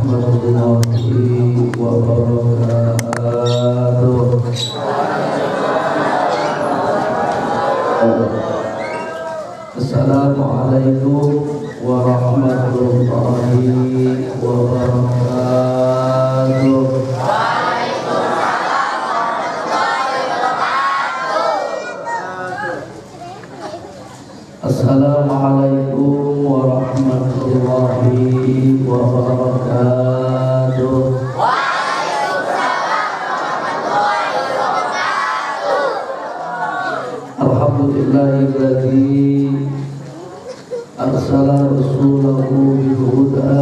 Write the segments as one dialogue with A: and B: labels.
A: warahmatullahi wabarakatuh. Assalamualaikum warahmatullahi wabarakatuh. Assalamualaikum warahmatullahi wabarakatuh. Alhamdulillahilladzi arsala rasulahu bil huda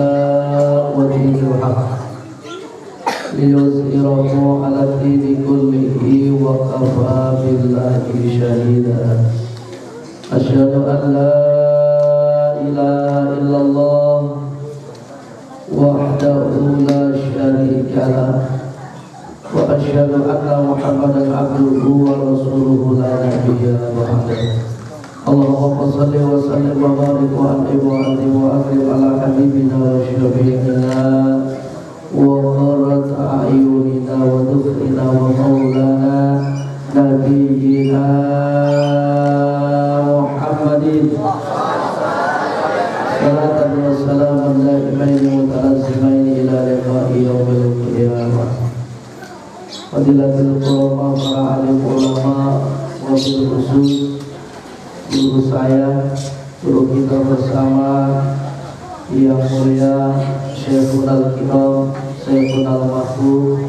A: wa dinil haqq liyuzhirahu 'ala dini kullihi wa kafa billahi shahida. Asyhadu an la ilaha illallah wahdahu la syarika lah wa asyhadu anna Muhammadan abduhu wa rasuluhu la nabiyya ba'dahu. Allahumma shalli wa sallim wa barik wa an'im wa atim wa akrim ala habibina wa syafi'ina wa qurrati a'yunina wa dhufrina wa maulana nabiyyina Muhammadin salatan wa salaman daimaini mutalazimaini ila liqa'i yaumil qiyamah. Fadilatul ulama, para alim ulama, wabil khusus guru saya, guru kita bersama yang mulia Syekhul Al-Kiram, Syekhul Al-Mahfuz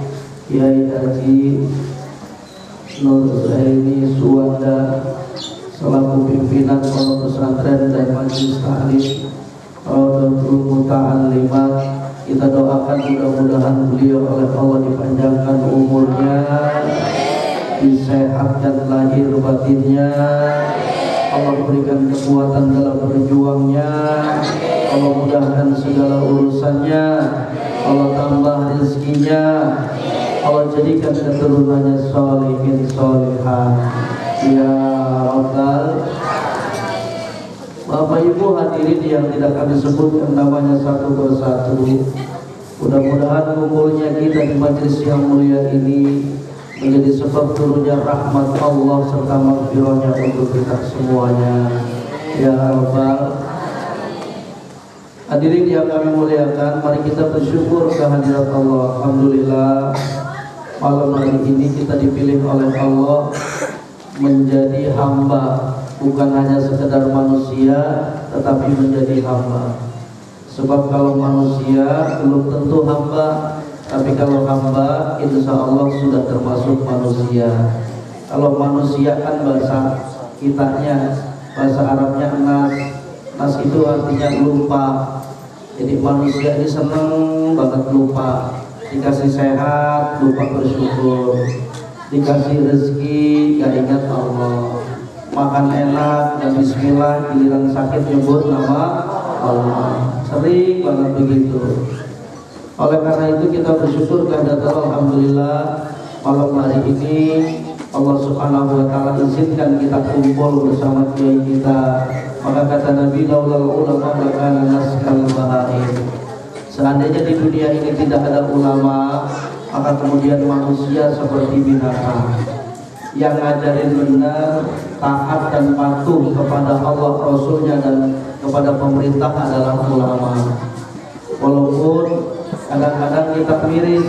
A: Kiai Haji Nur Zaini Suwanda selaku pimpinan pondok pesantren dan majelis taklim Raudhatul Muta'allimat. Kita doakan mudah-mudahan beliau oleh Allah dipanjangkan umurnya, disehatkan lahir batinnya, Allah berikan kekuatan dalam berjuangnya, Allah mudahkan segala urusannya, Allah tambah rezekinya, Allah jadikan keturunannya sholihin sholihah ya Rabbal. Bapak Ibu hadirin yang tidak kami sebutkan namanya satu persatu, mudah-mudahan kumpulnya kita di majelis yang mulia ini menjadi sebab turunnya rahmat Allah serta maghfirahnya untuk kita semuanya ya Rabbal. Hadirin yang kami muliakan, mari kita bersyukur kehadirat Allah. Alhamdulillah, malam hari ini kita dipilih oleh Allah menjadi hamba, bukan hanya sekedar manusia tetapi menjadi hamba. Sebab kalau manusia belum tentu hamba, tapi kalau hamba insya Allah sudah termasuk manusia. Kalau manusia kan bahasa kitanya, bahasa Arabnya nas. Nas itu artinya lupa. Jadi manusia ini seneng banget lupa. Dikasih sehat lupa bersyukur, dikasih rezeki gak ingat Allah, makan enak dan bismillah, giliran sakit nyebut nama Allah. Sering banget begitu. Oleh karena itu kita bersyukur kehadirat Allah. Alhamdulillah malam hari ini Allah Subhanahu wa taala izinkan kita kumpul bersama kiai kita. Maka kata Nabi, laulal ulama lakana naskal bahaim. Seandainya di dunia ini tidak ada ulama, maka kemudian manusia seperti binatang. Yang ngajarin benar, taat dan patuh kepada Allah, Rasulnya dan kepada pemerintah adalah ulama. Walaupun kadang-kadang kita miris,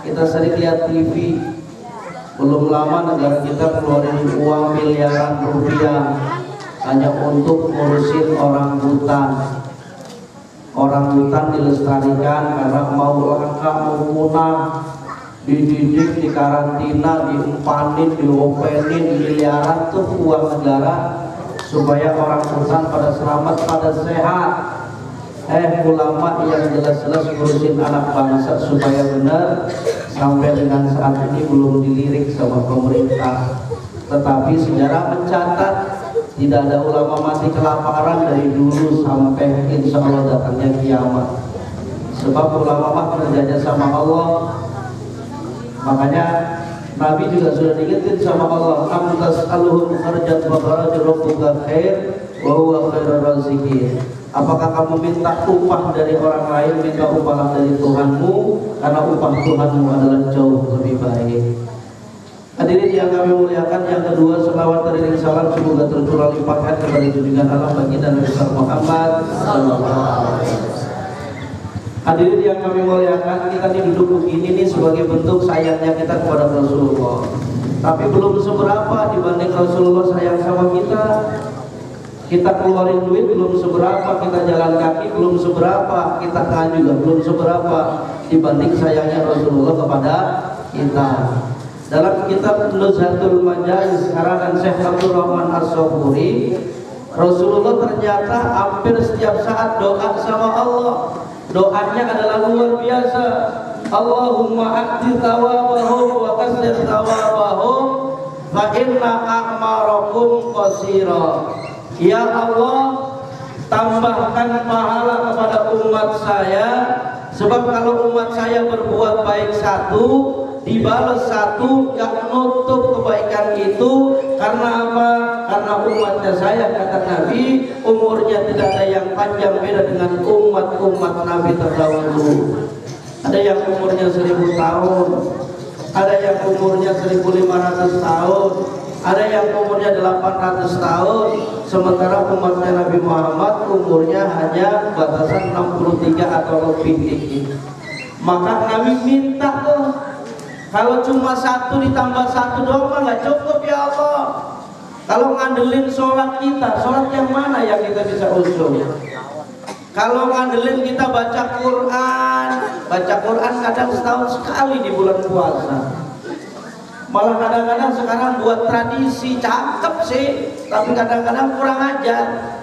A: kita sering lihat TV, belum lama negara kita keluarin uang miliaran rupiah hanya untuk ngurusin orang hutan. Orang hutan dilestarikan karena mau langka, mau punah, dididik, dikarantina, diumpanin, diopenin miliaran tuh uang negara supaya orang hutan pada selamat, pada sehat. Ulama yang jelas-jelas ngurusin anak bangsa supaya benar sampai dengan saat ini belum dilirik sama pemerintah. Tetapi sejarah mencatat tidak ada ulama mati kelaparan dari dulu sampai insya Allah datangnya kiamat. Sebab ulama mah kerjanya sama Allah. Makanya Nabi juga sudah diingetin sama Allah, am tas'aluhum kharjan fa kharaju rabbuka khair wa huwa khairur raziqin. Apakah kamu minta upah dari orang lain, minta upah dari Tuhanmu, karena upah Tuhanmu adalah jauh lebih baik. Hadirin yang kami muliakan, yang kedua, selawat dan salam semoga tercurah limpahkan kepada junjungan Allah baginda Nabi Muhammad sallallahu alaihi wasallam. Hadirin yang kami muliakan, kita duduk begini nih sebagai bentuk sayangnya kita kepada Rasulullah. Tapi belum seberapa dibanding Rasulullah sayang sama kita. Kita keluarin duit belum seberapa, kita jalan kaki belum seberapa, kita tahan juga belum seberapa dibanding sayangnya Rasulullah kepada kita. Dalam kitab Nuzhatul Majalis karangan Syekh Abdul Rahman As-Soburi, Rasulullah ternyata hampir setiap saat doa sama Allah. Doanya adalah luar biasa. Allahumma a'ti thawabahum wa kasir thawabahum fa inna a'marakum qasira. Ya Allah, tambahkan pahala kepada umat saya, sebab kalau umat saya berbuat baik satu, dibalas satu, gak nutup kebaikan itu. Karena apa? Karena umatnya saya, kata Nabi, umurnya tidak ada yang panjang beda dengan umat-umat Nabi terdahulu. Ada yang umurnya 1000 tahun, ada yang umurnya 1500 tahun, ada yang umurnya 800 tahun. Sementara umatnya Nabi Muhammad umurnya hanya batasan 63 atau lebih dikit. Maka Nabi minta tuh, kalau cuma satu ditambah satu doang nggak cukup ya Allah. Kalau ngandelin sholat kita, sholat yang mana yang kita bisa usul? Kalau ngandelin kita baca Quran kadang setahun sekali di bulan puasa. Malah kadang-kadang sekarang buat tradisi, cakep sih, tapi kadang-kadang kurang ajar.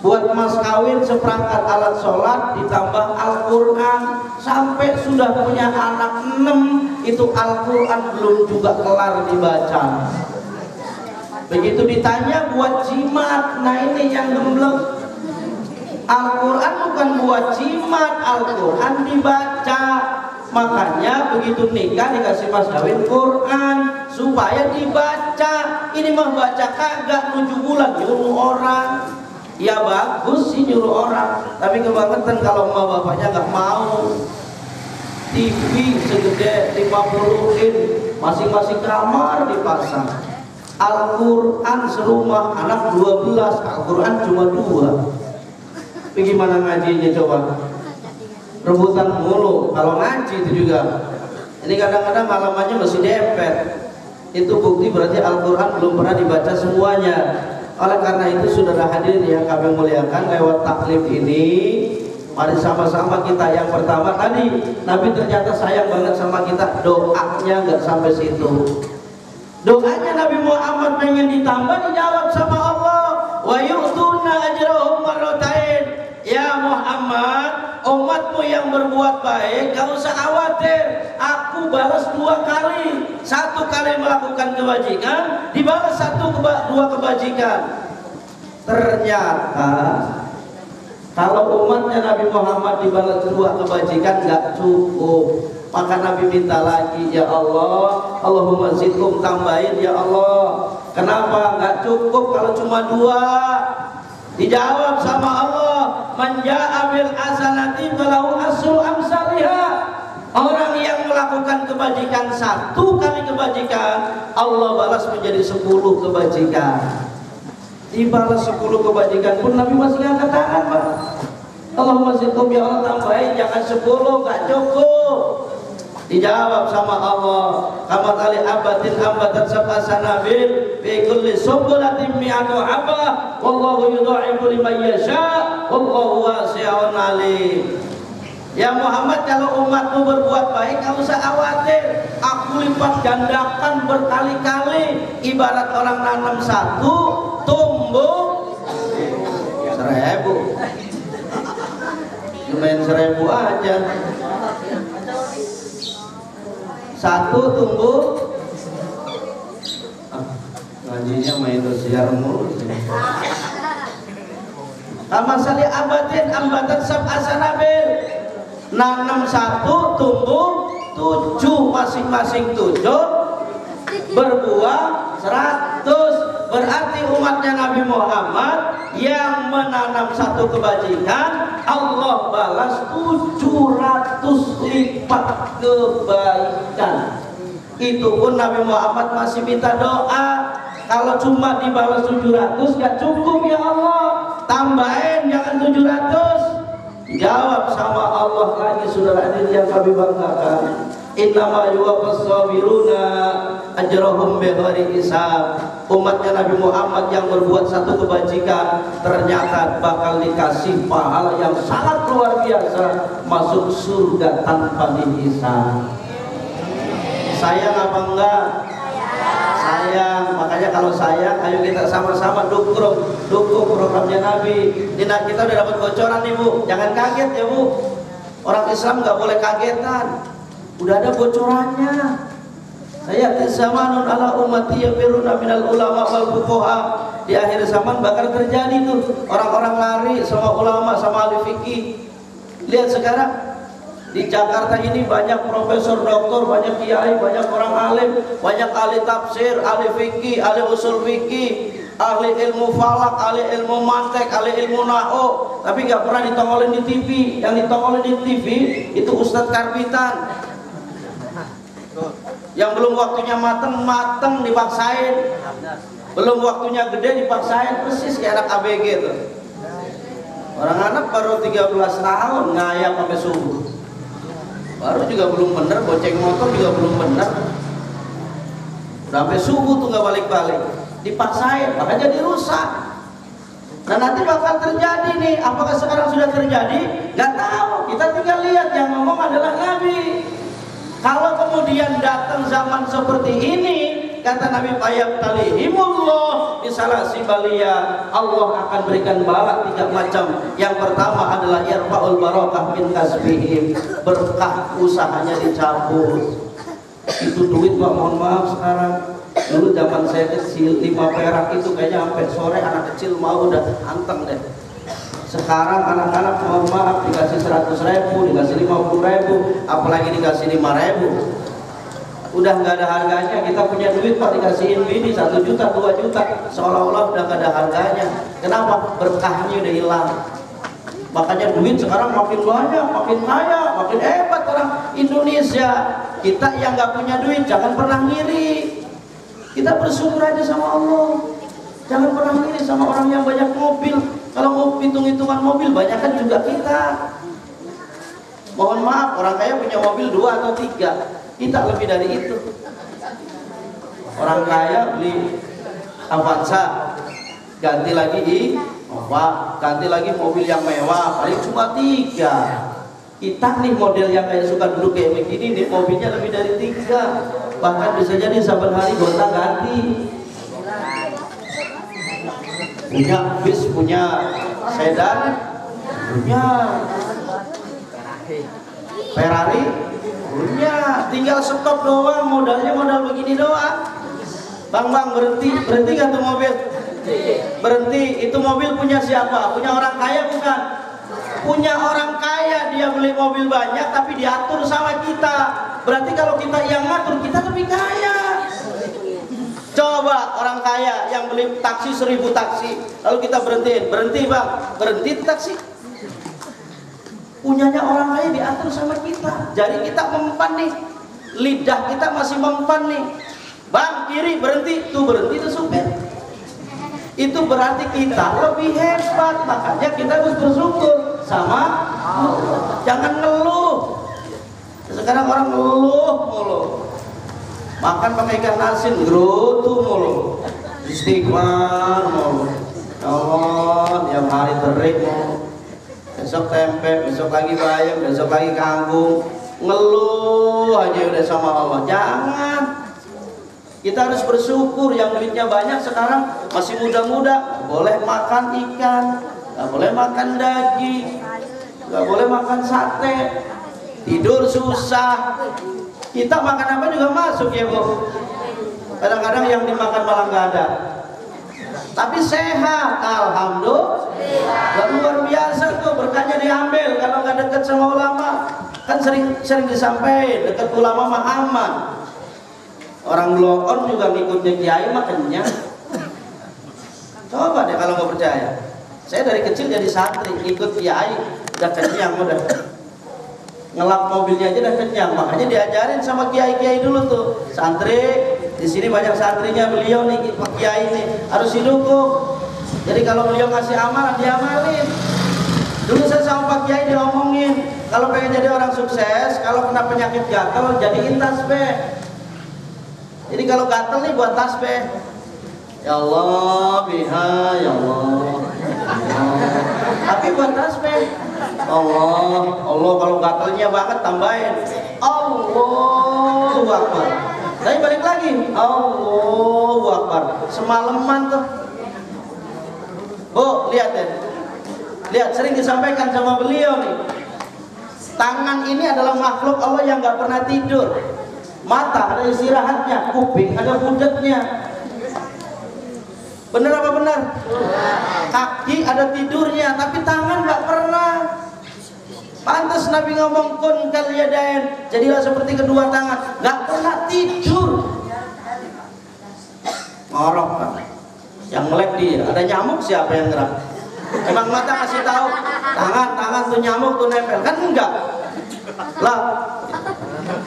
A: Buat mas kawin seperangkat alat sholat ditambah Al-Quran, sampai sudah punya anak 6, itu Al-Quran belum juga kelar dibaca. Begitu ditanya buat jimat, nah ini yang gembleng. Al-Quran bukan buat jimat, Al-Quran dibaca. Makanya begitu nikah dikasih mas kawin Quran supaya dibaca. Ini mah baca kagak 7 bulan nyuruh orang. Ya bagus sih nyuruh orang, tapi kebangetan kalau emak bapaknya nggak mau. TV segede 50 in, masing-masing kamar dipasang. Al-Quran serumah, anak 12, Al-Quran cuma 2. Bagaimana ngajinya coba? Rebutan mulu. Kalau ngaji itu juga, ini kadang-kadang halamannya masih dempet. Itu bukti berarti Al-Quran belum pernah dibaca semuanya. Oleh karena itu saudara hadirin yang kami muliakan, lewat taklif ini mari sama-sama kita. Yang pertama tadi, Nabi ternyata sayang banget sama kita, doanya nggak sampai situ. Doanya Nabi Muhammad pengen ditambah, dijawab sama Allah, wa yu'tuna ajrahum marratain. Ya Muhammad, umatmu yang berbuat baik gak usah khawatir, aku balas 2 kali. 1 kali melakukan kebajikan, dibalas 2 kebajikan. Ternyata kalau umatnya Nabi Muhammad dibalas 2 kebajikan gak cukup. Maka Nabi minta lagi, ya Allah, Allahumma zidhum, tambahin ya Allah. Kenapa gak cukup kalau cuma 2? Dijawab sama Allah, man jaa bil hasanati falahu asru amsalihha. Orang yang melakukan kebajikan 1 kali kebajikan, Allah balas menjadi 10 kebajikan. Dibalas 10 kebajikan pun Nabi masih angkat tangan, Pak. Allahumma zidhum ya Allah, tambahin, jangan 10, gak cukup. Dijawab sama Allah, kama kali abatin ambatan sab'a sanabil fi kulli sumbulatin mi'atu habah wallahu yudha'ifu liman yasha wallahu wasi'un alim. Ya Muhammad, kalau umatmu berbuat baik gak usah khawatir, aku lipat gandakan berkali-kali. Ibarat orang nanam 1 tumbuh 1000. Cuman 1000 aja. 1 tumbuh, ngajinya main dosiar mulu. Kama sali abatin ambatan sab'a sanabil, nanam 1 tumbuh 7, masing-masing 7 berbuah 100. Berarti umatnya Nabi Muhammad yang menanam satu kebajikan Allah balas 700 lipat kebaikan. Itu pun Nabi Muhammad masih minta doa. Kalau cuma dibalas 700 gak cukup ya Allah, tambahin jangan 700. Jawab sama Allah lagi, saudara hadirin yang kami banggakan, innama yuwaffas sabiruna ajrahum bighairi hisab. Umatnya Nabi Muhammad yang berbuat satu kebajikan ternyata bakal dikasih pahala yang sangat luar biasa, masuk surga tanpa dihisab. Sayang apa enggak? Sayang. Makanya kalau sayang, ayo kita sama-sama dukung programnya Nabi. Nina, kita udah dapat bocoran nih Bu, jangan kaget ya Bu. Orang Islam nggak boleh kagetan, udah ada bocorannya. Saya zamanun ala ummati yafiruna minal ulama wal fuqaha. Di akhir zaman bakal terjadi tuh orang-orang lari sama ulama sama ahli fikih. Lihat sekarang di Jakarta ini banyak profesor, doktor, banyak kiai, banyak orang alim, banyak ahli tafsir, ahli fikih, ahli usul fikih, ahli ilmu falak, ahli ilmu mantek, ahli ilmu nahwu, tapi nggak pernah ditongolin di TV. Yang ditongolin di TV itu Ustadz Karbitan. Yang belum waktunya mateng dipaksain, belum waktunya gede dipaksain, persis kayak anak ABG tuh. Orang anak baru 13 tahun ngayap sampai subuh, baru juga belum bener, bonceng motor juga belum bener, udah sampai subuh tuh nggak balik-balik, dipaksain, makanya jadi rusak. Nah nanti bakal terjadi nih, apakah sekarang sudah terjadi? Nggak tahu, kita tinggal lihat, yang ngomong adalah Nabi. Kalau kemudian datang zaman seperti ini, kata Nabi, payab talihimullah bisalah sibalia, Allah akan berikan bala 3 macam. Yang pertama adalah yarfa'ul barakah min kasbihim, berkah usahanya dicabut. Itu duit Pak, mohon maaf sekarang. Dulu zaman saya kecil 5 perak itu kayaknya sampai sore anak kecil mau udah anteng deh. Sekarang anak-anak mohon maaf dikasih 100.000, dikasih 50.000, apalagi dikasih 5.000. Udah nggak ada harganya. Kita punya duit Pak, dikasihin bini 1 juta, 2 juta, seolah-olah udah nggak ada harganya. Kenapa? Berkahnya udah hilang. Makanya duit sekarang makin banyak, makin kaya, makin hebat orang Indonesia. Kita yang nggak punya duit jangan pernah ngiri. Kita bersyukur aja sama Allah. Jangan pernah ngiri sama orang yang banyak mobil. Kalau mau hitung-hitungan mobil, banyak kan juga kita. Mohon maaf, orang kaya punya mobil 2 atau 3, kita lebih dari itu. Orang kaya beli Avanza, ganti lagi Innova, ganti lagi mobil yang mewah, paling cuma 3. Kita nih model yang kayak suka duduk kayak begini nih, mobilnya lebih dari 3. Bahkan bisa jadi saban hari gonta ganti. Punya bis, punya sedan, punya Ferrari, punya, tinggal stop doang, modalnya modal begini doang. Bang berhenti gak tuh mobil? Berhenti. Itu mobil punya siapa? Punya orang kaya bukan? Punya orang kaya, dia beli mobil banyak tapi diatur sama kita. Berarti kalau kita yang ngatur, kita lebih kaya. Coba orang kaya yang beli taksi 1000 taksi, lalu kita berhenti Bang, berhenti taksi. Punyanya orang kaya diatur sama kita. Jadi kita mempan nih, lidah kita masih mempan nih. Bang kiri, berhenti, tuh berhenti tuh supir. Itu berarti kita lebih hebat. Makanya kita harus bersyukur sama Allah. Jangan ngeluh. Sekarang orang ngeluh mulu. Makan pakai ikan asin, gerutu mulu, istighfar mulu. Allah, tiap hari terik mulu. Besok tempe, besok lagi bayam, besok lagi kangkung. Ngeluh aja udah sama Allah. Jangan. Kita harus bersyukur. Yang duitnya banyak sekarang masih muda-muda, boleh makan ikan, nggak boleh makan daging, nggak boleh makan sate, tidur susah. Kita makan apa juga masuk ya Bu. Kadang-kadang yang dimakan malah nggak ada, tapi sehat, alhamdulillah. Luar biasa tuh, berkahnya diambil. Kalau nggak dekat sama ulama, kan sering disampaikan dekat ulama mah aman. Orang bloon juga ngikutnya kiai mah kenyang. Coba deh kalau nggak percaya.
B: Saya dari kecil jadi santri, ikut kiai, udah kenyang, udah ngelap mobilnya aja udah kenyang. Makanya diajarin sama kiai-kiai dulu tuh, santri di sini banyak santrinya beliau nih, Pak Kiai ini harus didukung. Jadi kalau beliau ngasih amalan diamalin. Dulu saya sama Pak Kiai diomongin, kalau pengen jadi orang sukses, kalau kena penyakit gatal jadiin tasbih. Jadi kalau gatal nih buat tasbih. Ya Allah, biha, ya Allah. Tapi buat tasbih. Allah, Allah kalau gatalnya banget tambahin. Allahu Akbar. Tapi balik lagi. Allahu Akbar. Semalaman tuh. Oh, lihat ya. Lihat, sering disampaikan sama beliau nih. Tangan ini adalah makhluk Allah yang gak pernah tidur. Mata ada istirahatnya, kuping ada budetnya. Bener apa benar? Kaki ada tidurnya, tapi tangan gak pernah. Pantas Nabi ngomong kun kal yadain, jadilah seperti kedua tangan, gak pernah tidur. Ngorok kan? Yang melek dia, ada nyamuk siapa yang gerak? Emang mata kasih tahu tangan tuh nyamuk tuh nempel kan? Enggak lah,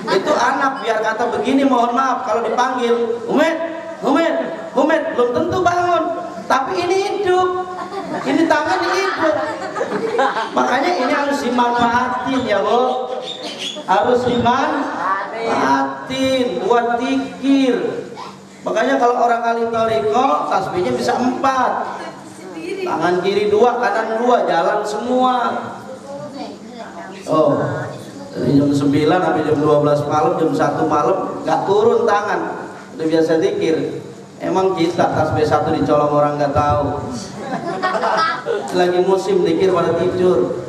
B: itu anak biar kata begini, mohon maaf kalau dipanggil Umet belum tentu bangun, tapi ini hidup, ini tangan hidup. Makanya ini harus dimanfaatin ya Bu, harus dimanfaatin buat zikir. Makanya kalau orang ahli thariqah tasbihnya bisa 4, tangan kiri 2, kanan 2, jalan semua. Oh, dari jam 9 sampai jam 12 malam, jam 1 malam gak turun tangan, udah biasa zikir. Emang kita tasbih 1 dicolong orang gak tahu. Lagi musim zikir pada tidur.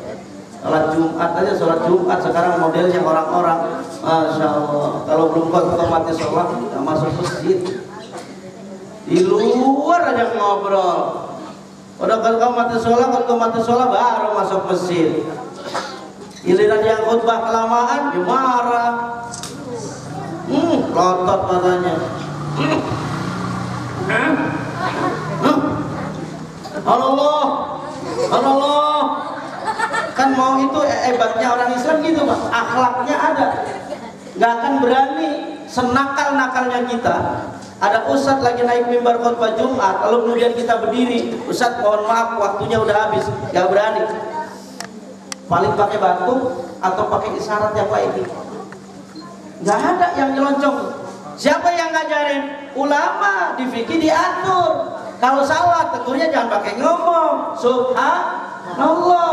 B: Sholat Jumat aja, sholat Jumat sekarang modelnya orang-orang, Masya Allah, kalau belum kuat mati sholat gak masuk masjid, di luar aja ngobrol. Udah kalau kau mati sholat baru masuk masjid. Giliran yang khutbah kelamaan dia marah. Lotot katanya. Allah. Kan mau itu hebatnya orang Islam gitu Pak, akhlaknya ada. Gak akan berani senakal-nakalnya kita. Ada ustadz lagi naik mimbar khutbah Jumat, lalu kemudian kita berdiri, ustadz mohon maaf waktunya udah habis, gak berani. Paling pakai batu atau pakai isyarat yang lain. Gak ada yang nyelonjong. Siapa yang ngajarin? Ulama di fikih diatur. Kalau salah tegurnya jangan pakai ngomong. Subhanallah.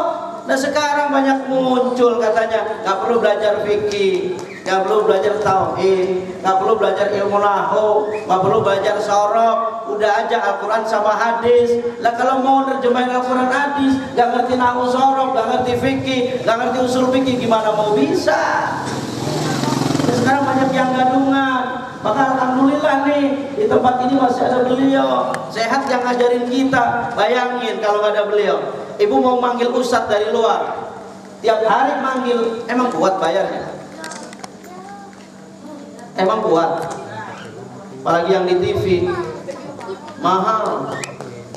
B: Nah sekarang banyak muncul katanya nggak perlu belajar fikih, nggak perlu belajar tauhid, nggak perlu belajar ilmu nahwu, nggak perlu belajar sorok, udah aja Al-Quran sama hadis. Lah kalau mau nerjemahin Al-Quran hadis, nggak ngerti nahwu sorok, nggak ngerti fikih, nggak ngerti usul fikih, gimana mau bisa? Nah, sekarang banyak yang gadungan. Maka alhamdulillah nih di tempat ini masih ada beliau sehat yang ngajarin kita. Bayangin kalau nggak ada beliau. Ibu mau manggil ustadz dari luar, tiap hari manggil, emang kuat bayarnya? Emang kuat? Apalagi yang di TV mahal,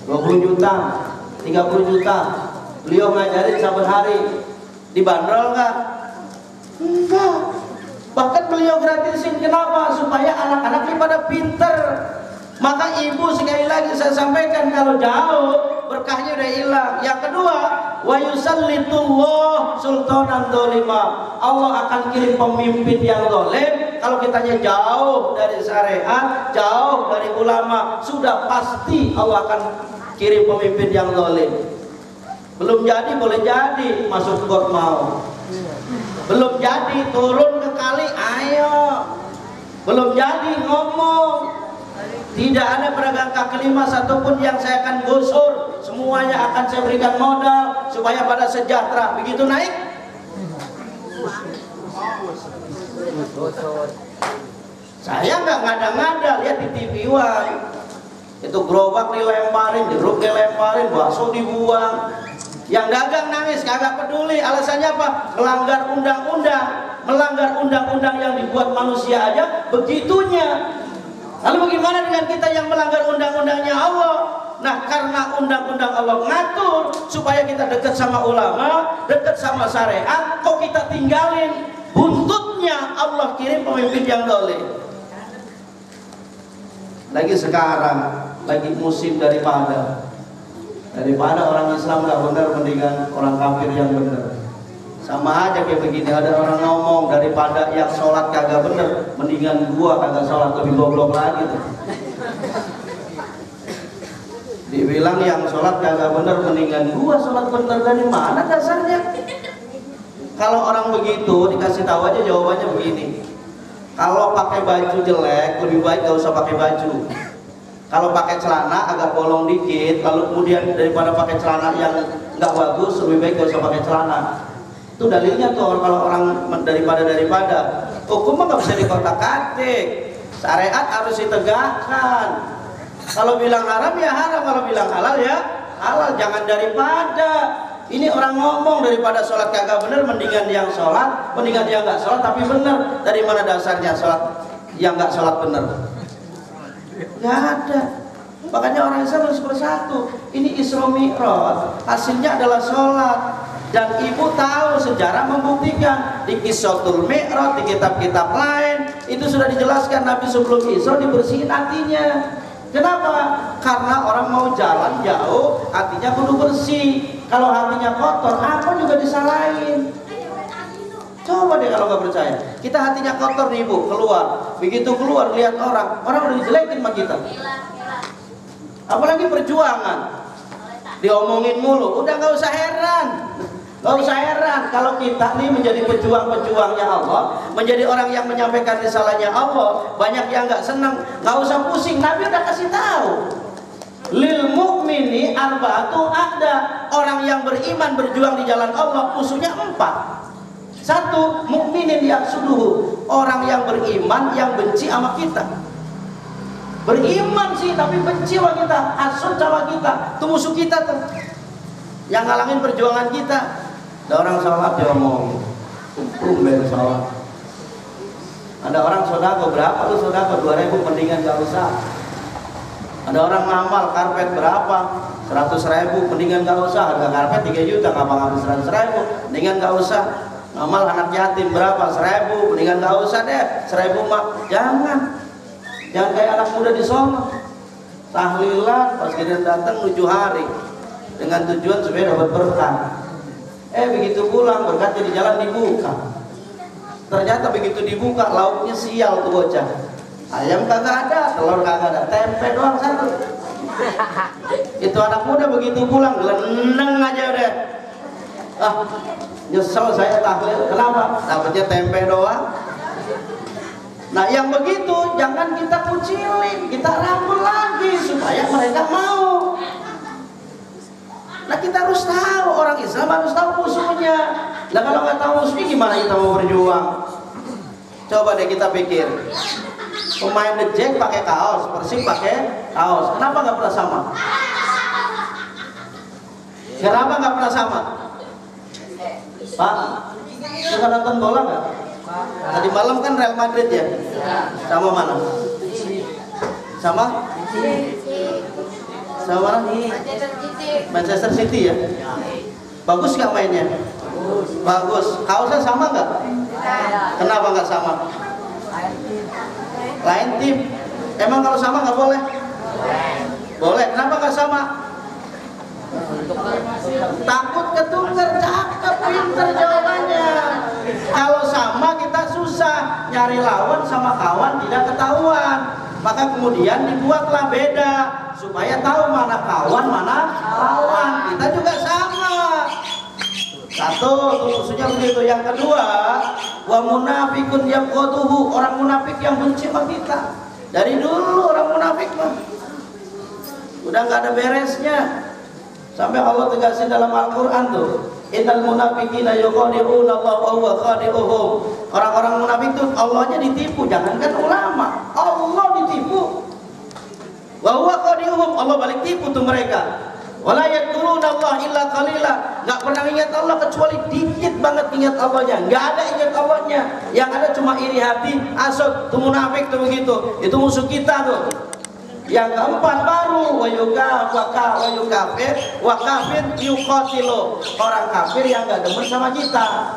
B: 20 juta, 30 juta. Beliau ngajarin saban hari, dibanderol nggak? Enggak. Bahkan beliau gratisin, kenapa? Supaya anak-anak ini pada pinter. Maka ibu sekali lagi saya sampaikan, kalau jauh berkahnya udah hilang. Yang kedua, wa yusallitullah sultanan dolima. Allah akan kirim pemimpin yang dolim. Kalau kitanya jauh dari syariat, jauh dari ulama, sudah pasti Allah akan kirim pemimpin yang dolim. Belum jadi, boleh jadi masuk got mau. Belum jadi turun ke kali, ayo. Belum jadi ngomong. Tidak ada pedagang kaki lima satupun yang saya akan gusur. Semuanya akan saya berikan modal supaya pada sejahtera. Begitu naik, saya nggak ngada-ngada. Lihat di TV One, itu gerobak dilemparin, jeruk dilemparin, bakso dibuang. Yang dagang nangis, kagak peduli. Alasannya apa? Melanggar undang-undang. Melanggar undang-undang yang dibuat manusia aja begitunya. Lalu bagaimana dengan kita yang melanggar undang-undangnya Allah? Nah, karena undang-undang Allah ngatur supaya kita dekat sama ulama, dekat sama syariat, kok kita tinggalin? Buntutnya Allah kirim pemimpin yang dolim. Lagi sekarang, lagi musim daripada orang Islam gak benar, mendingan orang kafir yang benar. Sama aja kayak begini, ada orang ngomong daripada yang sholat kagak bener, mendingan gua kagak sholat, lebih goblok lagi tuh. Dibilang yang sholat kagak bener, mendingan gua sholat bener. Dari mana dasarnya? Kalau orang begitu dikasih tahu aja jawabannya begini: kalau pakai baju jelek, lebih baik gak usah pakai baju. Kalau pakai celana agak bolong dikit, lalu kemudian daripada pakai celana yang nggak bagus, lebih baik gak usah pakai celana. Itu dalilnya tuh. Kalau orang daripada hukum mah nggak bisa dikotak-katik. Syariat harus ditegakkan. Kalau bilang haram ya haram, kalau bilang halal ya halal. Jangan daripada. Ini orang ngomong daripada sholat kagak bener, mendingan yang sholat, mendingan yang nggak sholat tapi bener. Dari mana dasarnya sholat yang nggak sholat bener? Nggak ada. Makanya orang Islam harus bersatu. Ini Isra Mi'raj, hasilnya adalah sholat. Dan ibu tahu sejarah membuktikan di Qissatul Mi'raj, di kitab-kitab lain itu sudah dijelaskan Nabi sebelum Isra dibersihin hatinya. Kenapa? Karena orang mau jalan jauh, hatinya kudu bersih. Kalau hatinya kotor, apa juga disalahin. Coba deh kalau nggak percaya. Kita hatinya kotor nih ibu, keluar. Begitu keluar lihat orang udah dijelekin sama kita. Apalagi perjuangan, diomongin mulu. Udah nggak usah heran. Gak usah heran kalau kita nih menjadi pejuang-pejuangnya Allah, menjadi orang yang menyampaikan risalahnya Allah, banyak yang gak senang. Gak usah pusing, Nabi udah kasih tahu. Lil mu'mini arba'atu ada. Orang yang beriman berjuang di jalan Allah musuhnya 4. 1, mukminin yang suduhu, orang yang beriman yang benci sama kita. Beriman sih tapi benci sama kita, hasud sama kita, itu musuh kita tuh, yang ngalangin perjuangan kita. Ada orang sholat dia ngomong, tumben sholat. Ada orang sodako, berapa lu sodako? 2.000, mendingan gak usah. Ada orang ngamal karpet berapa? 100.000, mendingan gak usah. Harga karpet 3 juta, ngapa ngambil 100.000? Mendingan gak usah. Ngamal anak yatim berapa? 1.000, mendingan gak usah deh. 1.000 mak, jangan kayak anak muda di sono. Tahlilan pas kita datang 7 hari dengan tujuan supaya dapat berkah. Begitu pulang berkatnya di jalan dibuka. Ternyata begitu dibuka lauknya sial tuh bocah. Ayam kagak ada, telur kagak ada, tempe doang 1. Itu anak muda begitu pulang gelendeng aja udah. Nyesel saya tahlil. Kenapa? Dapatnya tempe doang. Nah yang begitu jangan kita kucilin, kita rangkul lagi supaya mereka mau. Nah kita harus tahu, orang Islam harus tahu musuhnya. Nah kalau nggak tahu musuhnya gimana kita mau berjuang? Coba deh kita pikir. Pemain The Jack pakai kaos, Persib pakai kaos. Kenapa nggak pernah sama? Kenapa nggak pernah sama? Pak, suka nonton bola nggak? Tadi malam kan Real Madrid ya? Sama mana? Sama? Sama mana? Manchester City ya? Bagus nggak mainnya? Bagus. Kaosnya sama nggak? Kenapa nggak sama? Lain tim. Emang kalau sama nggak boleh? Boleh. Kenapa nggak sama? Takut ketukar. Cakep, pinter jawabannya. Kalau sama kita susah nyari lawan sama kawan tidak ketahuan. Maka kemudian dibuatlah beda supaya tahu mana kawan mana lawan. Kita juga sama. 1, musuhnya begitu. Yang kedua, wa munafikun yabghaduhu, orang munafik yang benci sama kita. Dari dulu orang munafik mah udah nggak ada beresnya. Sampai Allah tegasin dalam Al-Qur'an tuh, innal munafiqina yukhadi'una Allah wa huwa khadi'uhum. Orang-orang munafik tuh Allahnya ditipu, jangankan ulama, Allah ditipu. Wa huwa khadi'uhum, Allah balik tipu tuh mereka. Wala yadhkuruna Allah illa qalila, enggak pernah ingat Allah kecuali dikit banget ingat Allahnya, enggak ada ingat Allahnya. Yang ada cuma iri hati, hasad, tuh munafik tuh begitu. Itu musuh kita tuh. Yang keempat baru wa yukafir yuqatilu, orang kafir yang gak demen sama kita,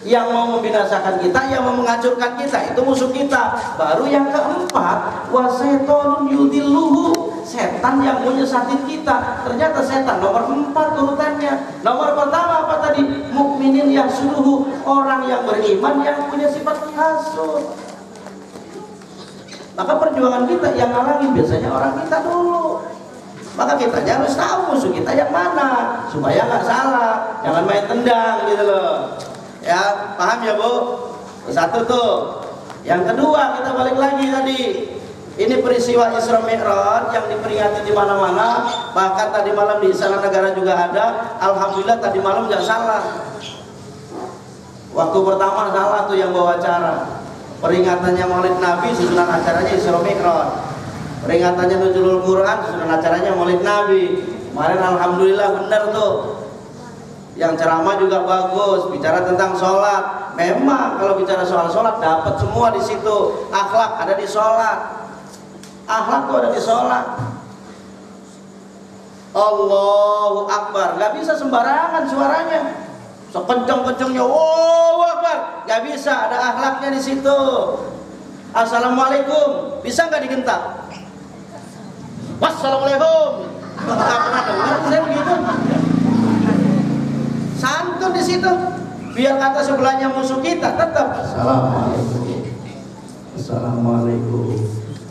B: yang mau membinasakan kita, yang mau menghancurkan kita, itu musuh kita. Baru yang keempat wa syaitonun yudilluhu, setan yang mau nyesatin kita. Ternyata setan nomor 4 urutannya. Nomor pertama apa tadi? Mukminin yang suluhu, orang yang beriman yang punya sifat hasud. Maka perjuangan kita yang ngalangin biasanya orang kita dulu. Maka kita harus tahu musuh kita yang mana supaya nggak salah, jangan main tendang gitu loh. Ya, paham ya Bu? Satu tuh. Yang kedua, kita balik lagi tadi. Ini peristiwa Isra Mi'raj yang diperingati di mana-mana. Bahkan tadi malam di Istana Negara juga ada. Alhamdulillah tadi malam nggak salah. Waktu pertama salah tuh yang bawa acara. Peringatannya Maulid Nabi, susunan acaranya Isra Mi'raj. Peringatannya Nuzulul Quran, susunan acaranya Maulid Nabi. Kemarin alhamdulillah benar tuh. Yang ceramah juga bagus, bicara tentang sholat. Memang kalau bicara soal sholat dapat semua di situ. Akhlak ada di sholat. Akhlak tuh ada di sholat. Allahu Akbar, nggak bisa sembarangan suaranya. Sekencang-kencangnya, wow Akbar, nggak bisa, ada akhlaknya di situ. Assalamualaikum, bisa nggak digentak? Wassalamualaikum, nggak pernah dengar saya begitu. Santun di situ, biar kata sebelahnya musuh kita tetap Assalamualaikum, Assalamualaikum,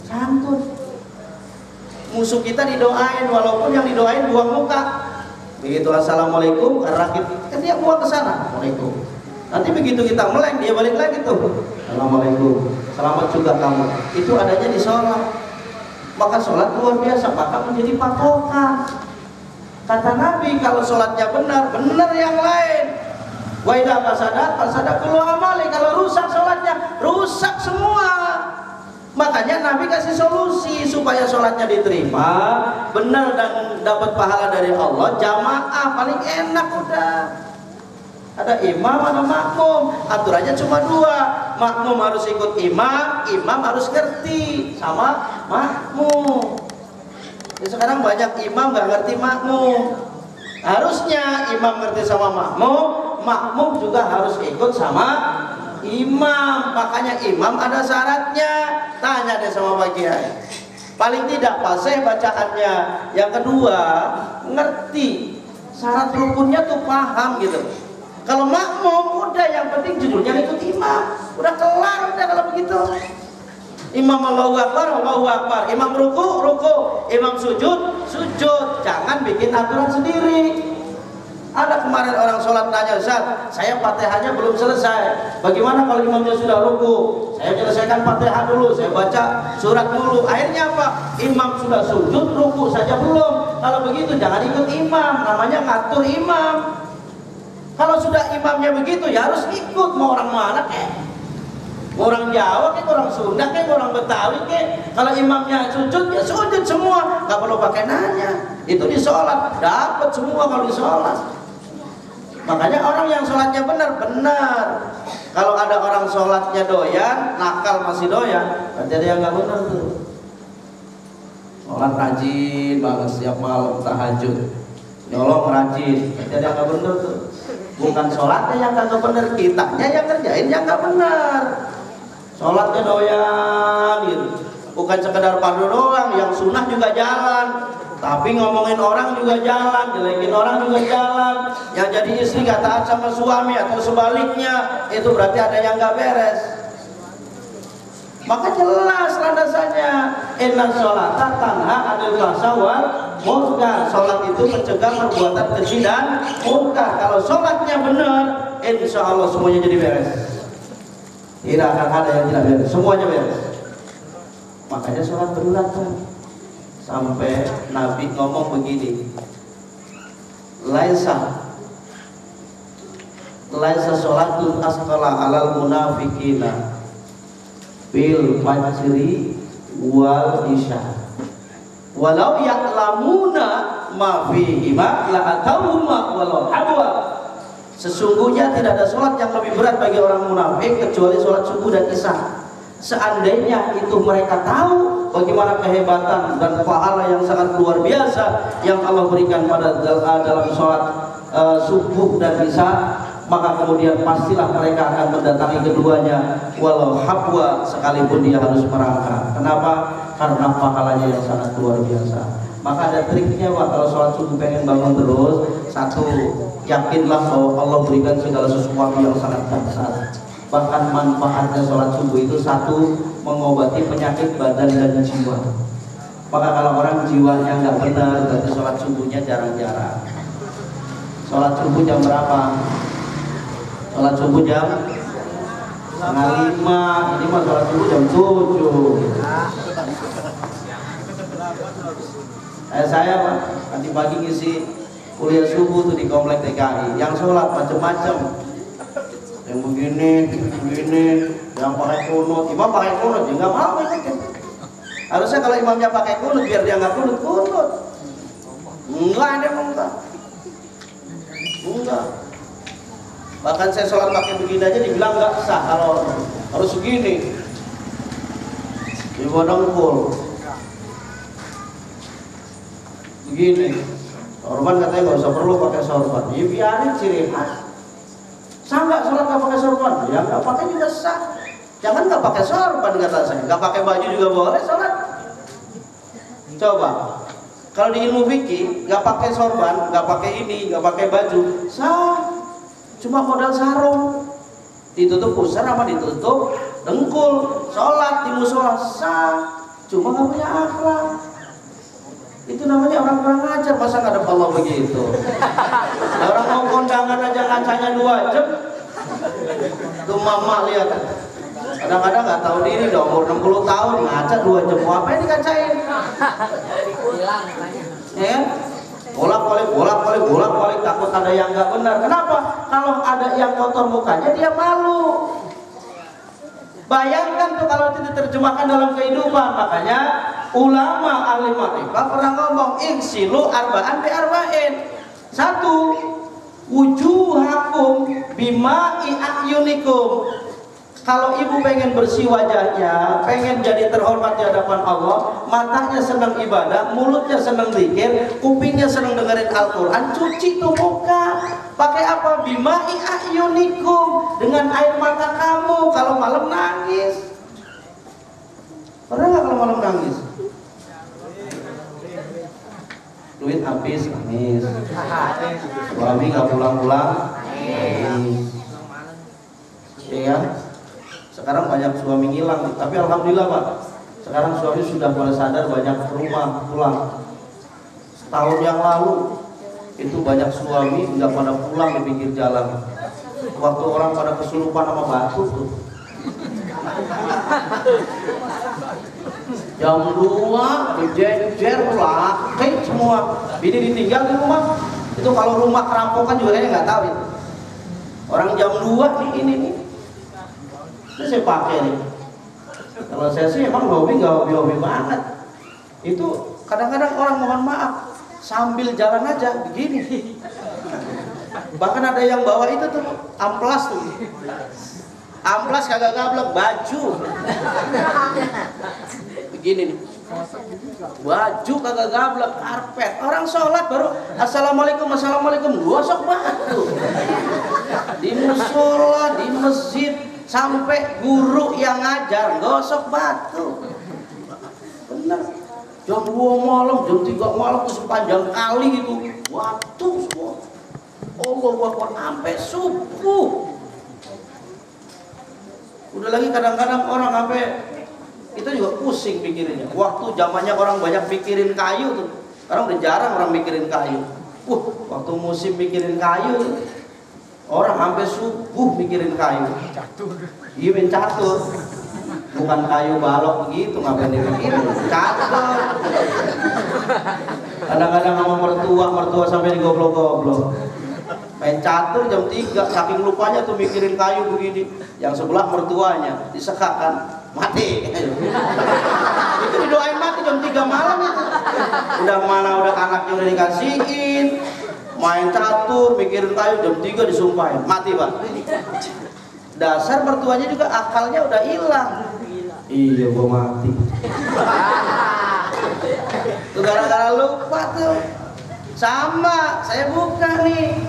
B: santun. Musuh kita didoain, walaupun yang didoain buang muka. Begitu Assalamualaikum, rakit kan dia buang ke sana. Assalamualaikum. Nanti begitu kita meleng, dia balik lagi tuh. Assalamualaikum. Selamat juga kamu. Itu adanya di sholat. Maka sholat luar biasa, maka menjadi patokan. Kata Nabi, kalau sholatnya benar, benar yang lain. Wa idza fasadat kullu amali. Kalau rusak sholatnya, rusak semua. Makanya Nabi kasih solusi supaya sholatnya diterima, benar dan dapat pahala dari Allah. Jamaah paling enak udah. Ada imam, ada makmum. Aturannya cuma 2. Makmum harus ikut imam, imam harus ngerti sama makmum. Jadi sekarang banyak imam nggak ngerti makmum. Harusnya imam ngerti sama makmum, makmum juga harus ikut sama imam. Makanya imam ada syaratnya. Tanya deh sama Pak Kiai. Paling tidak fasih bacaannya. Yang kedua, ngerti syarat rukunnya tuh paham gitu. Kalau makmum udah yang penting judulnya ikut imam. Udah kelar udah kalau begitu. Imam Allahu Akbar, imam ruku, imam sujud. Jangan bikin aturan sendiri. Ada kemarin orang sholat tanya, Ustaz, saya Fatihahnya belum selesai. Bagaimana kalau imamnya sudah ruku? Saya selesaikan Fatihah dulu, saya baca surat dulu. Akhirnya apa? Imam sudah sujud, ruku saja belum. Kalau begitu jangan ikut imam, namanya ngatur imam. Kalau sudah imamnya begitu, ya harus ikut. Mau orang mana kek? Mau orang Jawa kek, orang Sunda kek, orang Betawi kek. Kalau imamnya sujud, ya sujud semua. Gak perlu pakai nanya. Itu di sholat, dapat semua kalau di sholat. Makanya orang yang sholatnya benar. Kalau ada orang sholatnya doyan, nakal masih doyan, berarti ada yang nggak benar tuh. Sholat rajin banget setiap malam tahajud, nyolong rajin, berarti ada yang nggak benar tuh. Bukan sholatnya yang nggak benar, kitanya yang kerjain yang nggak benar. Sholatnya doyan, gitu. Bukan sekedar fardu doang, yang sunnah juga jalan. Tapi ngomongin orang juga jalan, jelekin orang juga jalan. Yang jadi istri gak taat sama suami atau sebaliknya, itu berarti ada yang gak beres. Maka jelas landasannya, inna sholata tanha 'anil fahsya'i wal munkar. Sholat itu mencegah perbuatan keji dan munkar. Kalau sholatnya benar, insya Allah semuanya jadi beres. Tidak akan ada yang tidak beres, semuanya beres. Makanya sholat berulang. Sampai Nabi ngomong begini, laisa sholatul asqala alal munafiqina bil fajri wal isya walau ya'lamuna ma fihi ma la atawma walau hadwa. Sesungguhnya tidak ada sholat yang lebih berat bagi orang munafik kecuali sholat subuh dan isya. Seandainya itu mereka tahu, bagaimana kehebatan dan pahala yang sangat luar biasa yang Allah berikan pada dalam sholat subuh dan isya, maka kemudian pastilah mereka akan mendatangi keduanya walau habwa, sekalipun dia harus merangkak. Kenapa? Karena pahalanya yang sangat luar biasa. Maka ada triknya Pak, kalau sholat subuh pengen bangun terus. Satu, yakinlah bahwa Allah berikan segala sesuatu yang sangat dahsyat. Bahkan manfaatnya sholat subuh itu satu, mengobati penyakit badan dan jiwa. Maka kalau orang jiwanya nggak benar, berarti sholat subuhnya jarang-jarang. Sholat subuh jam berapa? Sholat subuh jam 4:30. Ini mah sholat subuh jam 7. Saya Pak, tadi pagi ngisi kuliah subuh tuh di komplek TKI. Yang sholat macam-macam, yang begini, yang pakai kunut. Imam pakai kunut, ya nggak mau ikutin. Harusnya kalau imamnya pakai kunut, biar dia nggak kunut. Enggak ada, enggak. Bahkan saya sholat pakai begini aja dibilang nggak sah, kalau harus segini. Di dengkul. Begini. Sorban katanya nggak usah perlu pakai sorban. Ya biarin ciri khas. Sah nggak sholat nggak pakai sorban? Ya nggak pakai juga sah. Jangan nggak pakai sorban kata saya. Nggak pakai baju juga boleh sholat. Coba. Kalau di ilmu fikih nggak pakai sorban, nggak pakai ini, nggak pakai baju, sah. Cuma modal sarung, ditutup pusar sama ditutup dengkul, sholat di musola sah. Cuma nggak punya akhlak. Itu namanya orang kurang ajar. Masa nggak ada Allah begitu? Orang mau kondangan aja ngacanya 2 jam. Tuh mama lihat, kadang-kadang nggak tahu diri dong, umur 60 tahun ngaca 2 jam. Mau apa yang dikacain? Ya, bolak-balik takut ada yang nggak benar. Kenapa? Kalau ada yang kotor mukanya dia malu. Bayangkan tuh kalau itu diterjemahkan dalam kehidupan. Makanya ulama ahli ma'rifah pernah ngomong insilu arba'an bi arba'in. 1, wujuhakum bima'i a'yunikum. Kalau ibu pengen bersih wajahnya, pengen jadi terhormat di hadapan Allah, matanya senang ibadah, mulutnya senang zikir, kupingnya senang dengerin Al-Quran, cuci tuh muka. Pakai apa? Bima'i a'yunikum, dengan air mata kamu. Kalau malam nangis, pernah nggak kalau malam nangis? Duit habis nangis, suami nggak pulang-pulang nangis, ya. Sekarang banyak suami ngilang, tapi alhamdulillah Pak, sekarang suami sudah mulai sadar, banyak rumah pulang. Setahun yang lalu itu banyak suami nggak pada pulang di pinggir jalan. Waktu orang pada kesurupan sama batu tuh. Jam 2 dijejer laki semua. Bini ditinggal di rumah. Itu kalau rumah kerampokan juga kayaknya nggak tahu itu. Orang jam 2 nih ini nih. Ini saya pakai nih. Kalau saya sih emang hobi nggak hobi banget. Itu kadang-kadang orang mohon maaf sambil jalan aja begini. Bahkan ada yang bawa itu tuh amplas tuh. Amplas kagak gablek, baju. Begini nih. Baju kagak gablek, karpet. Orang sholat baru assalamualaikum, gosok batu. Di musola, di masjid, sampai guru yang ngajar gosok batu. Bener. Jam 2 malam, jam 3 malam tuh sepanjang kali gitu. Waktu semua. Allah Akbar sampai subuh. Udah lagi kadang-kadang orang sampai itu juga pusing pikirinnya. Waktu zamannya orang banyak pikirin kayu tuh. Sekarang udah jarang orang mikirin kayu. Waktu musim mikirin kayu, orang sampai subuh mikirin kayu. Iya main catur. Bukan kayu balok begitu, ngapain dipikirin? Catur. Kadang-kadang sama mertua sampai digoblok-goblok. Main catur jam 3, saking lupanya tuh mikirin kayu begini. Yang sebelah mertuanya disekakan, mati. Itu didoain mati jam 3 malam itu. Udah anaknya udah dikasihin, main catur, mikirin kayu jam 3 disumpahin, mati Pak. Dasar mertuanya juga akalnya udah hilang.
A: Iya, gua mati.
B: Tuh gara-gara lupa tuh. Sama, saya buka nih.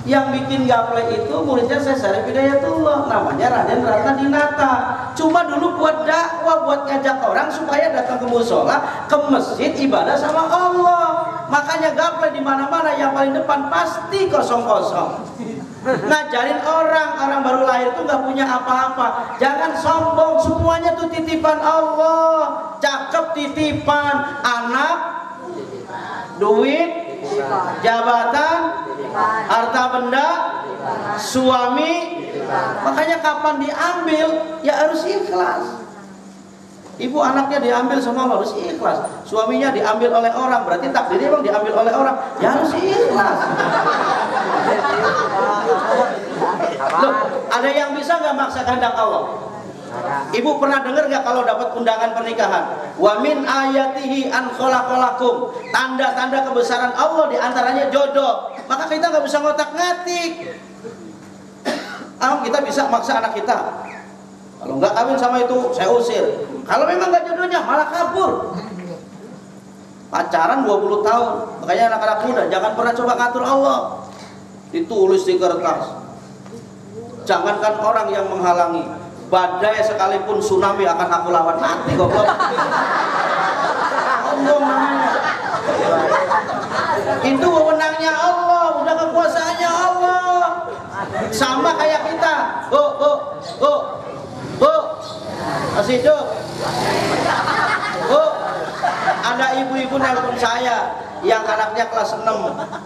B: Yang bikin gaple itu muridnya saya Syarif Hidayatullah, namanya Raden Ratna Dinata. Cuma dulu buat dakwah, buat ngajak orang supaya datang ke musola, ke masjid ibadah sama Allah. Makanya gaple di mana-mana yang paling depan pasti kosong-kosong. Ngajarin orang baru lahir tuh nggak punya apa-apa. Jangan sombong, semuanya tuh titipan Allah. Cakep titipan, anak, duit, jabatan, harta benda, suami. Makanya kapan diambil ya harus ikhlas. Ibu anaknya diambil sama Allah harus ikhlas. Suaminya diambil oleh orang, berarti takdirnya emang diambil oleh orang, ya harus ikhlas. Loh, ada yang bisa nggak maksa kehendak Allah? Ibu pernah dengar nggak kalau dapat undangan pernikahan? Wa min ayatihi an khalaqalakum. Tanda-tanda kebesaran Allah diantaranya jodoh. Maka kita nggak bisa ngotak-ngatik. Kita bisa maksa anak kita. Kalau nggak kawin sama itu, saya usir. Kalau memang nggak jodohnya, malah kabur. Pacaran 20 tahun. Makanya anak-anak muda jangan pernah coba ngatur Allah. Ditulis di kertas. Jangankan orang yang menghalangi, badai sekalipun tsunami akan aku lawan. Mati goblok. Allah namanya. Itu wewenangnya Allah, udah kekuasaannya Allah. Sama kayak kita. Masih hidup. Ada ibu-ibu nelpon saya yang anaknya kelas 6.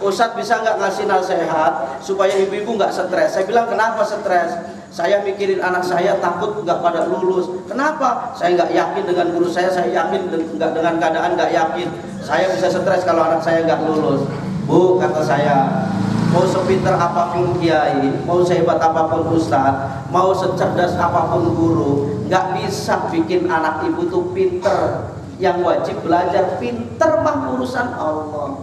B: Ustadz bisa nggak ngasih nasihat supaya ibu-ibu nggak stres? Saya bilang kenapa stres? Saya mikirin anak saya takut nggak pada lulus. Kenapa? Saya nggak yakin dengan guru saya yakin nggak dengan keadaan nggak yakin. Saya bisa stres kalau anak saya nggak lulus. Bu, kata saya, mau sepinter apapun kiai, mau sehebat apapun ustadz, mau secerdas apapun guru, nggak bisa bikin anak ibu tuh pinter. Yang wajib belajar pinter mah urusan Allah.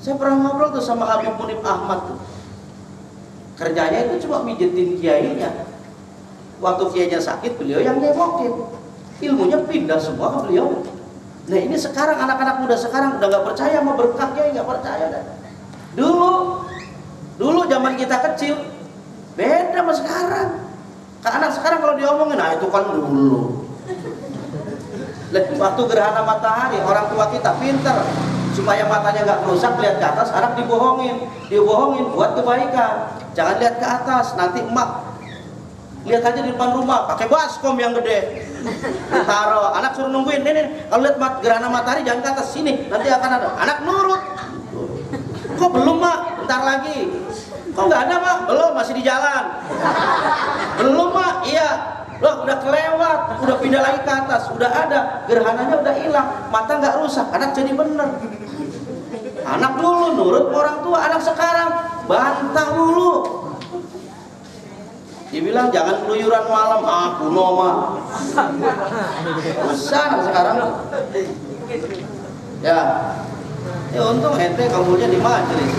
B: Saya pernah ngobrol tuh sama Habib Munib Ahmad tuh. Kerjanya itu cuma mijetin kiainya. Waktu kiainya sakit, beliau yang nengokin. Ilmunya pindah semua ke beliau. Nah ini sekarang anak-anak muda sekarang udah nggak percaya sama berkah kiai, nggak percaya dah. Dulu zaman kita kecil beda sama sekarang. Kan anak sekarang kalau diomongin, nah itu kan dulu. Waktu gerhana matahari, orang tua kita pinter supaya matanya nggak rusak, lihat ke atas, anak dibohongin buat kebaikan. Jangan lihat ke atas, nanti emak lihat aja di depan rumah pakai baskom yang gede, taruh, anak suruh nungguin. Nih kalau lihat gerhana matahari jangan ke atas, sini nanti akan ada. Anak nurut. Kok belum mak? Bentar lagi. Kok nggak ada mak? Belum, masih di jalan. Belum mak? Iya. Loh, udah kelewat, udah pindah lagi ke atas, udah ada, gerhananya udah hilang, mata nggak rusak, anak jadi bener. Anak dulu nurut orang tua, anak sekarang bantah dulu. Dibilang jangan keluyuran malam, kuno mah. Susah anak sekarang. Ya untung ente kumpulnya di majelis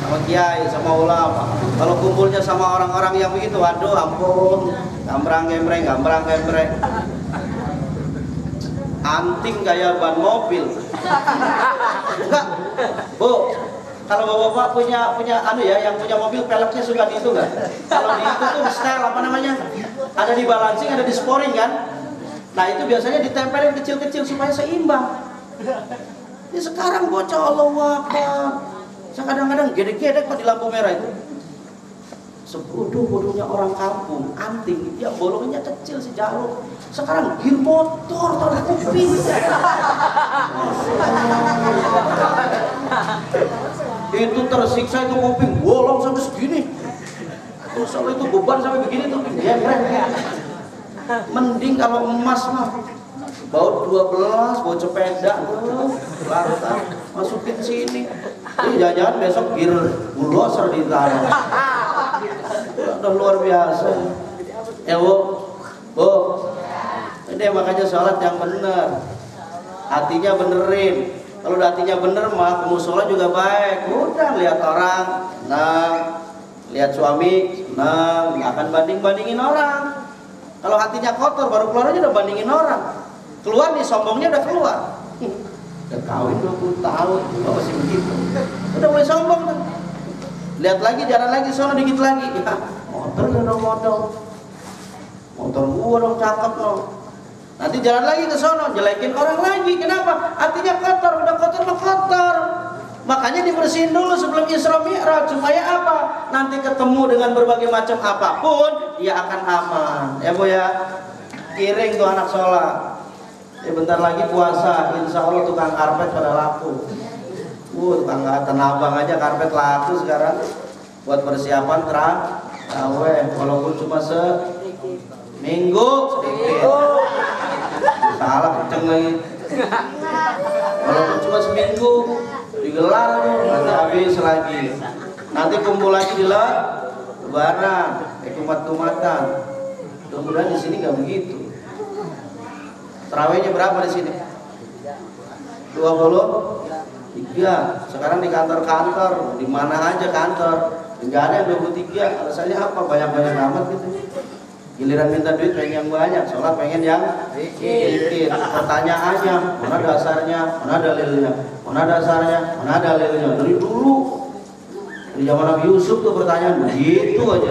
B: sama kiai, sama ulama. Kalau kumpulnya sama orang-orang yang begitu, waduh ampun, gambrang-gembreng. Anting kayak ban mobil. Enggak, Bu. Kalau bapak-bapak punya anu ya, yang punya mobil peleknya suka di itu enggak? Kalau di itu tuh style apa namanya? Ada di balancing, ada di sporing kan? Nah itu biasanya ditempelin kecil-kecil supaya seimbang. Ini sekarang bocah Allah Akbar. Saya kadang-kadang gede-gede kok di lampu merah itu. Sebodoh-bodohnya orang kampung, anting, dia bolongnya kecil sejarum. Sekarang gear motor taruh kuping. Itu tersiksa itu kuping, bolong sampai segini. Terus sampai itu beban sampai begini tuh, gebrek. Mending kalau emas mah baut 12, baut sepeda, lantar, masukin sini. Jadi jangan-jangan besok gear bulldozer ditaruh. Udah luar biasa. Ya Bu, ini makanya sholat yang bener, hatinya benerin. Kalau hatinya bener mah musola juga baik. Udah lihat orang, lihat suami, nggak akan banding-bandingin orang. Kalau hatinya kotor baru keluar aja udah bandingin orang. Keluar nih sombongnya udah keluar. Udah kawin 20 tahun, kok masih begitu. Udah mulai sombong tuh. Lihat lagi, jalan lagi, sono dikit lagi. Ya, motor ya dong, motor gua dong cakep dong. Nanti jalan lagi ke sono, jelekin orang lagi. Kenapa? Hatinya kotor, udah kotor mah kotor. Makanya dibersihin dulu sebelum Isra Mi'raj supaya apa? Nanti ketemu dengan berbagai macam apapun, dia akan aman. Ya Bu ya, kiring tuh anak sholat. Ya bentar lagi puasa, insya Allah tukang karpet pada laku. Tukang Tanah Abang aja karpet laku sekarang. Buat persiapan terawih, walaupun cuma seminggu sedikit. Salah kenceng lagi. Walaupun cuma seminggu digelar tuh, nanti habis lagi. Nanti kumpul lagi di lebaran, kumat-kumatan. Mudah-mudahan di sini nggak begitu. Terawihnya berapa di sini? 23. Sekarang di kantor-kantor, di mana aja kantor, nggak ada yang 23. Alasannya apa? Banyak-banyak amat gitu. Giliran minta duit pengen yang banyak, sholat pengen yang dikit. Pertanyaannya, mana dasarnya, mana dalilnya, mana dasarnya, mana dalilnya. Dari dulu, dari zaman Nabi Yusuf tuh pertanyaan begitu aja.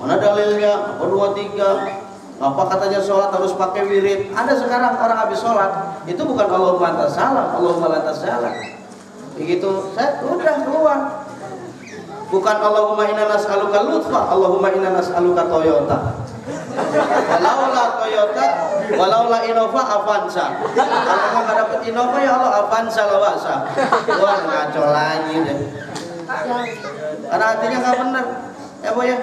B: Mana dalilnya? Apa 23? Apa katanya sholat harus pakai wirid? Ada sekarang orang habis sholat itu bukan Allahumma antas salam, Allahumma lantas salam. Begitu, saya udah keluar. Bukan Allahumma inna nas'aluka lutfa, Allahumma inna nas'aluka Toyota. Walaula Toyota, walaula Innova Avanza. Kalau nggak dapet Innova ya Allah Avanza lawasa. Wah ngaco lagi deh. Karena hatinya nggak benar, ya Bu ya.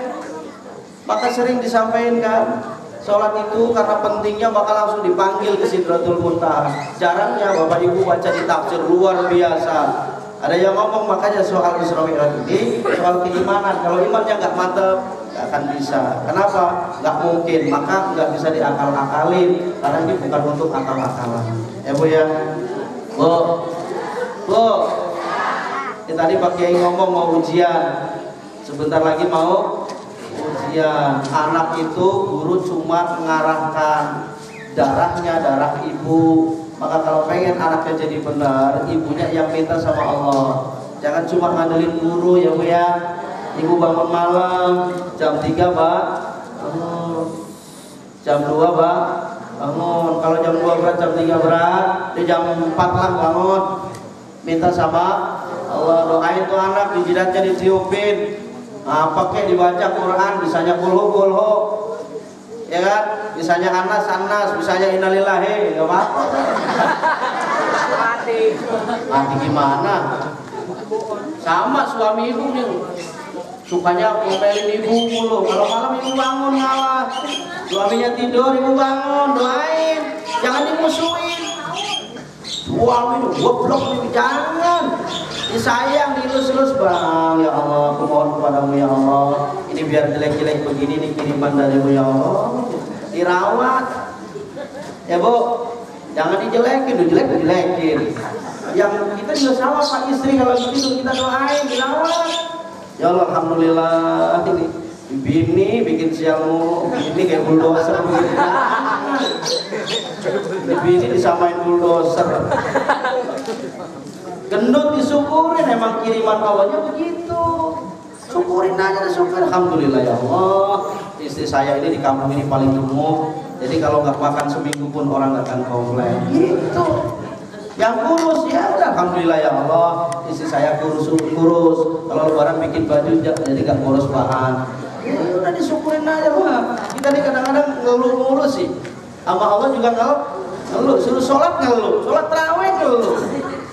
B: Maka sering disampaikan kan, sholat itu karena pentingnya maka langsung dipanggil ke Sidratul Muntaha. Jarangnya Bapak Ibu baca di tafsir luar biasa. Ada yang ngomong makanya soal Isra Mi'raj ini soal keimanan. Kalau imannya nggak mantap, nggak akan bisa. Kenapa? Nggak mungkin. Maka nggak bisa diakal-akalin karena ini bukan untuk akal-akalan. Ya Bu ya. Bu. Ini tadi Pak Kiai ngomong mau ujian. Sebentar lagi mau ujian. Anak itu guru cuma mengarahkan darahnya darah ibu. Maka kalau pengen anaknya jadi benar, ibunya yang minta sama Allah. Jangan cuma ngandelin guru ya Bu ya. Ibu bangun malam jam 3 Pak jam 2 Pak bangun. Kalau jam 2 berat, jam 3 berat, di jam 4 lah bangun. Minta sama Allah, doain tuh anak, di jidatnya ditiupin. Apa kek dibaca Quran, bisanya kulhu, ya kan? Bisanya anas, bisanya innalillahi, enggak apa-apa. Mati gimana? Sama suami ibu nih. Sukanya ngomelin ibu mulu. Kalau malam ibu bangun malah. Suaminya tidur, ibu bangun, doain. Jangan dimusuhin. Suami itu goblok nih, jangan. Disayang, dielus-elus Bang. Ya Allah, aku mohon kepadamu ya Allah. Ini biar jelek-jelek begini nih kiriman darimu ya Allah. Dirawat. Ya Bu, jangan dijelekin, dijelekin. Yang kita juga sama Pak istri kalau begitu kita doain, dirawat. Ya Allah, alhamdulillah ini bini bikin siang mulu, bini kayak bulldozer begitu. Bini disamain bulldozer. Gendut disyukurin, emang kiriman Allahnya begitu. Syukurin aja, syukur. Alhamdulillah ya Allah. Istri saya ini di kampung ini paling gemuk. Jadi kalau nggak makan seminggu pun orang nggak akan komplain. Gitu. Yang kurus ya udah alhamdulillah ya Allah. Istri saya kurus. Kalau lebaran bikin baju jadi nggak kurus bahan. Ya udah disyukurin aja lah. Kita nih kadang-kadang ngeluh sih. Sama Allah juga ngeluh. Suruh sholat ngeluh. Sholat tarawih ngeluh.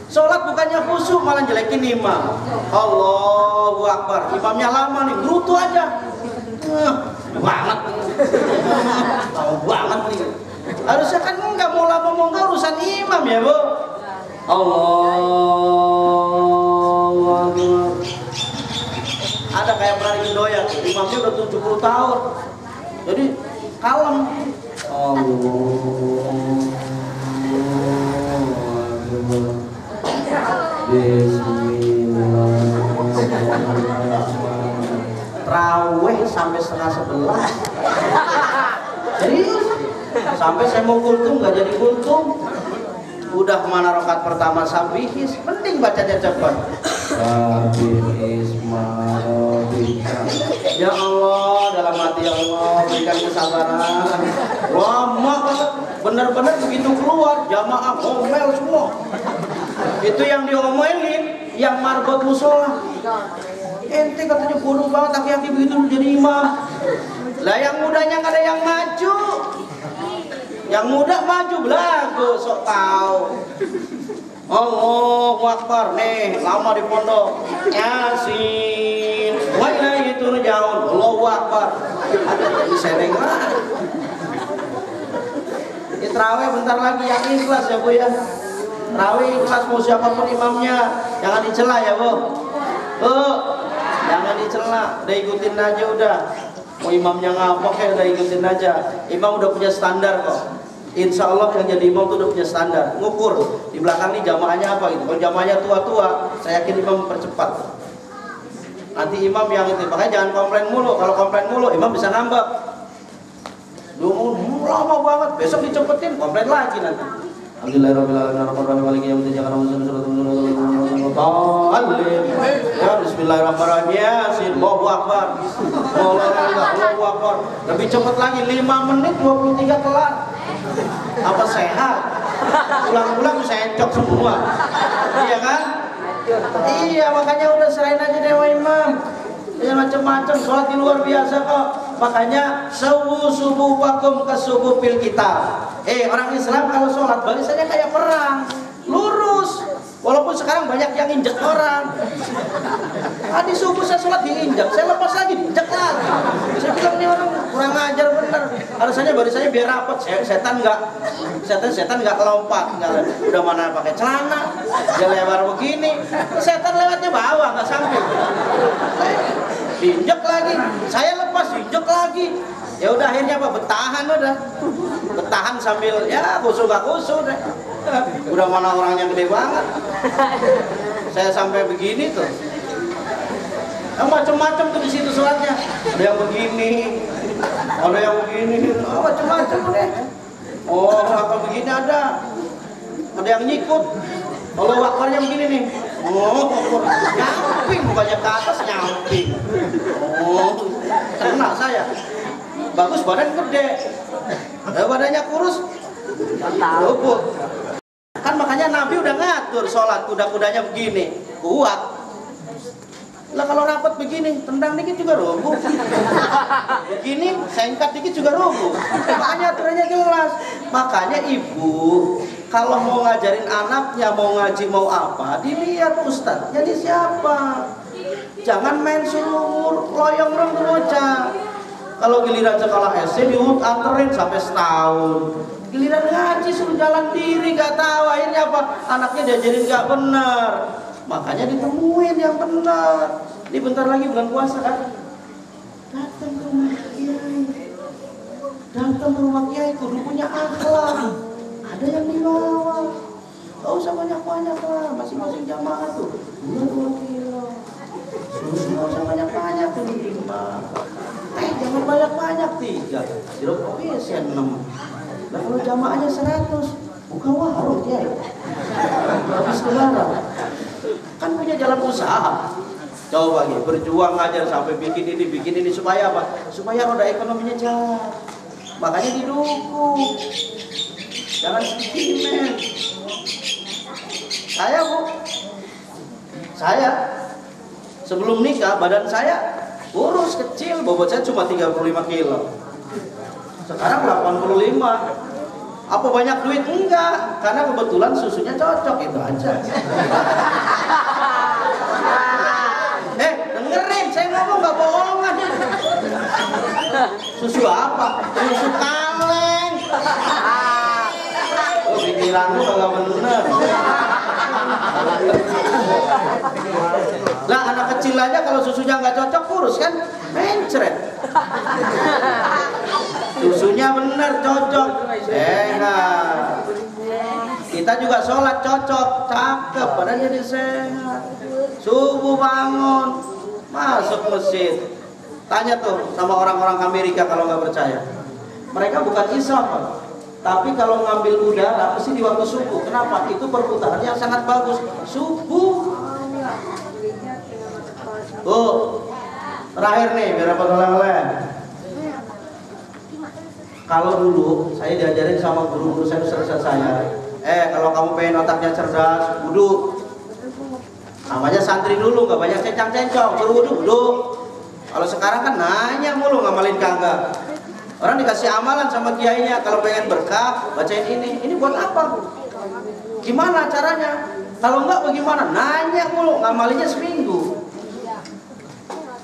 B: Sholat bukannya khusyuk malah jelekin imam. Allahu Akbar. Imamnya lama nih, gerutu aja. Banget. Tahu banget nih. Harusnya kan enggak mau lama mau enggak urusan imam ya Bu. Allahu Akbar. Ada kayak pernah doyan, imamnya udah 70 tahun. Jadi kalem. Bismillahirrahmanirrahim. Traweh sampai 10:30. Serius. Sampai saya mau kultum nggak jadi kultum. Udah mana rakaat pertama sabihis, mending bacanya cepat. Sabihis marobika. Ya Allah, dalam hati ya Allah berikan kesabaran. Lama banget, benar-benar begitu keluar jamaah ngomel semua. Itu yang diomelin, yang marbot musola. Ente katanya bodoh banget, aki-aki begitu jadi imam. Lah yang mudanya nggak ada yang maju. Yang muda maju belagu, sok tahu. Allahu Akbar nih, lama di pondok. Yasin, wa ilaihi turja'un. Allahu Akbar. Disereng lah. Terawih bentar lagi yang ikhlas ya Bu ya. Terawih ikhlas mau siapapun imamnya, jangan dicela ya Bu. Bu, jangan dicela, udah ikutin aja udah. Mau imamnya ngapa kayak udah ikutin aja. Imam udah punya standar kok. Insya Allah yang jadi imam tuh udah punya standar. Ngukur di belakang nih jamaahnya apa gitu. Kalau jamaahnya tua-tua, saya yakin imam mempercepat. Nanti imam yang itu, makanya jangan komplain mulu. Kalau komplain mulu, imam bisa ngambek. Dulu lama banget, besok dicepetin, komplain lagi nanti. Alhamdulillahirobbilalamin. Ya Bismillahirrahmanirrahim. Yasin, Allahu Akbar. Allahu Akbar. Lebih cepat lagi, 5 menit 23 kelar. Apa sehat? Pulang-pulang saya encok semua. Iya kan? Iya, makanya udah serahin aja dewa imam. Ya macam-macam, sholat di luar biasa kok. Makanya subuh wakum ke subuh pil kita. Orang Islam kalau sholat barisannya kayak perang, lurus. Walaupun sekarang banyak yang injek orang. Tadi subuh saya sholat diinjak, saya lepas lagi diinjak lagi. Saya bilang ini orang kurang ajar bener. Harusnya barisannya biar rapat. Setan nggak lompat, udah mana pakai celana, dia lebar begini. Setan lewatnya bawah nggak samping. Diinjak lagi, saya lepas diinjak lagi. Ya udah akhirnya apa? Betahan sambil ya khusyuk gak khusyuk deh. Udah mana orangnya gede banget. Saya sampai begini tuh. Macam-macam tuh di situ sholatnya. Ada yang begini, ada yang begini, macam-macam deh. Oh, apa begini ada yang nyikut. Kalau wakbarnya begini nih. Oh, nyamping bukannya ke atas nyamping. Oh, kena saya. Bagus badan gede. Badannya kurus. Luput. Kan makanya Nabi udah ngatur sholat kuda-kudanya begini, kuat. Lah kalau rapat begini, tendang dikit juga rubuh. Begini, sengkat dikit juga rubuh. Makanya aturannya jelas. Makanya ibu, kalau mau ngajarin anaknya, mau ngaji, mau apa, dilihat ustaz. Jadi siapa? Jangan main suruh loyong orang bocah. Kalau giliran sekolah SD dianterin sampai setahun. Giliran ngaji suruh jalan diri, gak tahu akhirnya apa? Anaknya diajarin gak benar. Makanya ditemuin yang benar. Ini bentar lagi bulan puasa kan? Datang ke rumah kiai. Datang ke rumah kiai kudu punya akhlak. Ada yang dibawa. Gak usah banyak-banyak lah. Masing-masing jamaah tuh 2 kilo. Susu gak usah banyak-banyak tuh 5. Jangan banyak-banyak 3. Jeruk kopi 6. Nah kalau jamaahnya 100, buka warung kiai. Habis lebaran. Kan punya jalan usaha. Coba gitu, berjuang ngajar sampai bikin ini supaya apa? Supaya roda ekonominya jalan. Makanya didukung. Jangan sentimen. Saya sebelum nikah badan saya kurus kecil, bobot saya cuma 35 kilo. Sekarang 85. Apa banyak duit? Enggak, karena kebetulan susunya cocok, itu aja. Dengerin, saya ngomong gak bohongan. Susu apa? Susu kaleng. Pikiranmu kagak bener. Lah anak kecil aja kalau susunya nggak cocok kurus kan mencret. Susunya bener cocok, sehat. Kita juga sholat cocok, cakep, badan jadi sehat. Subuh bangun, masuk masjid. Tanya tuh sama orang-orang Amerika kalau nggak percaya. Mereka bukan Islam, Pak. Tapi kalau ngambil udara mesti di waktu subuh. Kenapa? Itu perputaran yang sangat bagus. Subuh. Oh, terakhir nih, biar apa oleh-oleh. Kalau dulu saya diajarin sama guru-guru saya, ustaz saya, kalau kamu pengen otaknya cerdas, wudhu. Namanya santri dulu, nggak banyak cencang-cencong, berwudhu, wudhu. Kalau sekarang kan nanya mulu, ngamalin kagak. Orang dikasih amalan sama kiainya, kalau pengen berkah, bacain ini buat apa? Gimana caranya? Kalau enggak bagaimana? Nanya mulu, ngamalinnya seminggu.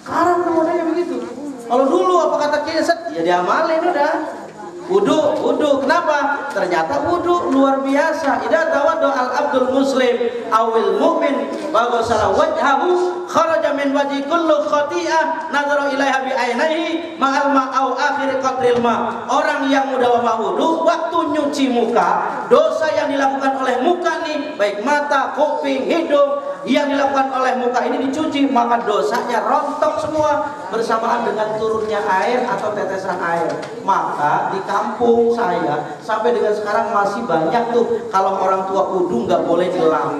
B: Sekarang modelnya begitu. Kalau dulu apa kata kiai, ya diamalin udah. Wudu, kenapa? Ternyata wudu luar biasa. Idza tawadda al-abdul muslim awil mu'min wa ghasala wajhahu kharaja min wajhi kullu khati'ah nadhara ilaiha bi ainihi ma'al ma'au akhir qadril ma. Orang yang mudawamah wudu waktu nyuci muka, dosa yang dilakukan oleh muka nih, baik mata, kuping, hidung, yang dilakukan oleh muka ini dicuci, maka dosanya rontok semua bersamaan dengan turunnya air atau tetesan air. Maka di kampung saya sampai dengan sekarang masih banyak tuh kalau orang tua wudu nggak boleh dilap.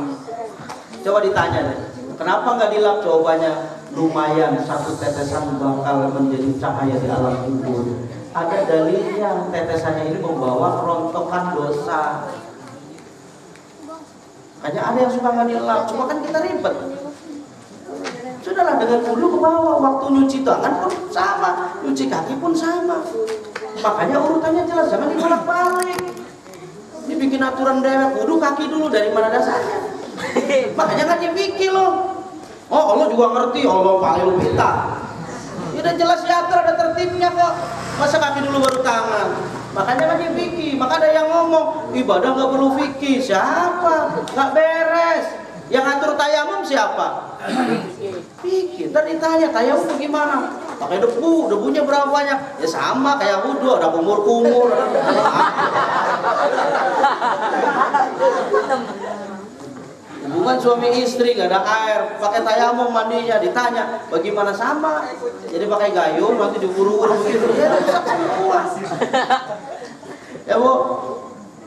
B: Coba ditanya deh, kenapa nggak dilap? Jawabannya lumayan, satu tetesan bakal menjadi cahaya di alam kubur. Ada dalilnya, tetesannya ini membawa rontokan dosa. Hanya ada yang suka nggak dilap, cuma kan kita ribet. Sudahlah, dengan wudu ke bawah, waktu nyuci tangan pun sama, nyuci kaki pun sama. Makanya urutannya jelas, jangan dibolak-balik. Ini bikin aturan dewek, wudu kaki dulu, dari mana dasarnya? Makanya kan dipikir loh. Oh, Allah juga ngerti, Allah paling pintar. Ya udah jelas diatur, ada tertibnya kok. Masa kaki dulu baru tangan? Makanya kan dipikir. Maka ada yang ngomong, ibadah nggak perlu fikih. Siapa? Nggak beres. Yang ngatur tayamum siapa? Fikih. Ntar ditanya tayamum bagaimana? Pakai debu, debunya berapa banyak? Ya sama kayak wudu, ada kumur-kumur. Hubungan suami istri gak ada air, pakai tayamum mandinya, ditanya bagaimana, sama. Jadi pakai gayung nanti diburu-buru begitu, ya rusak semua. Ya Bu,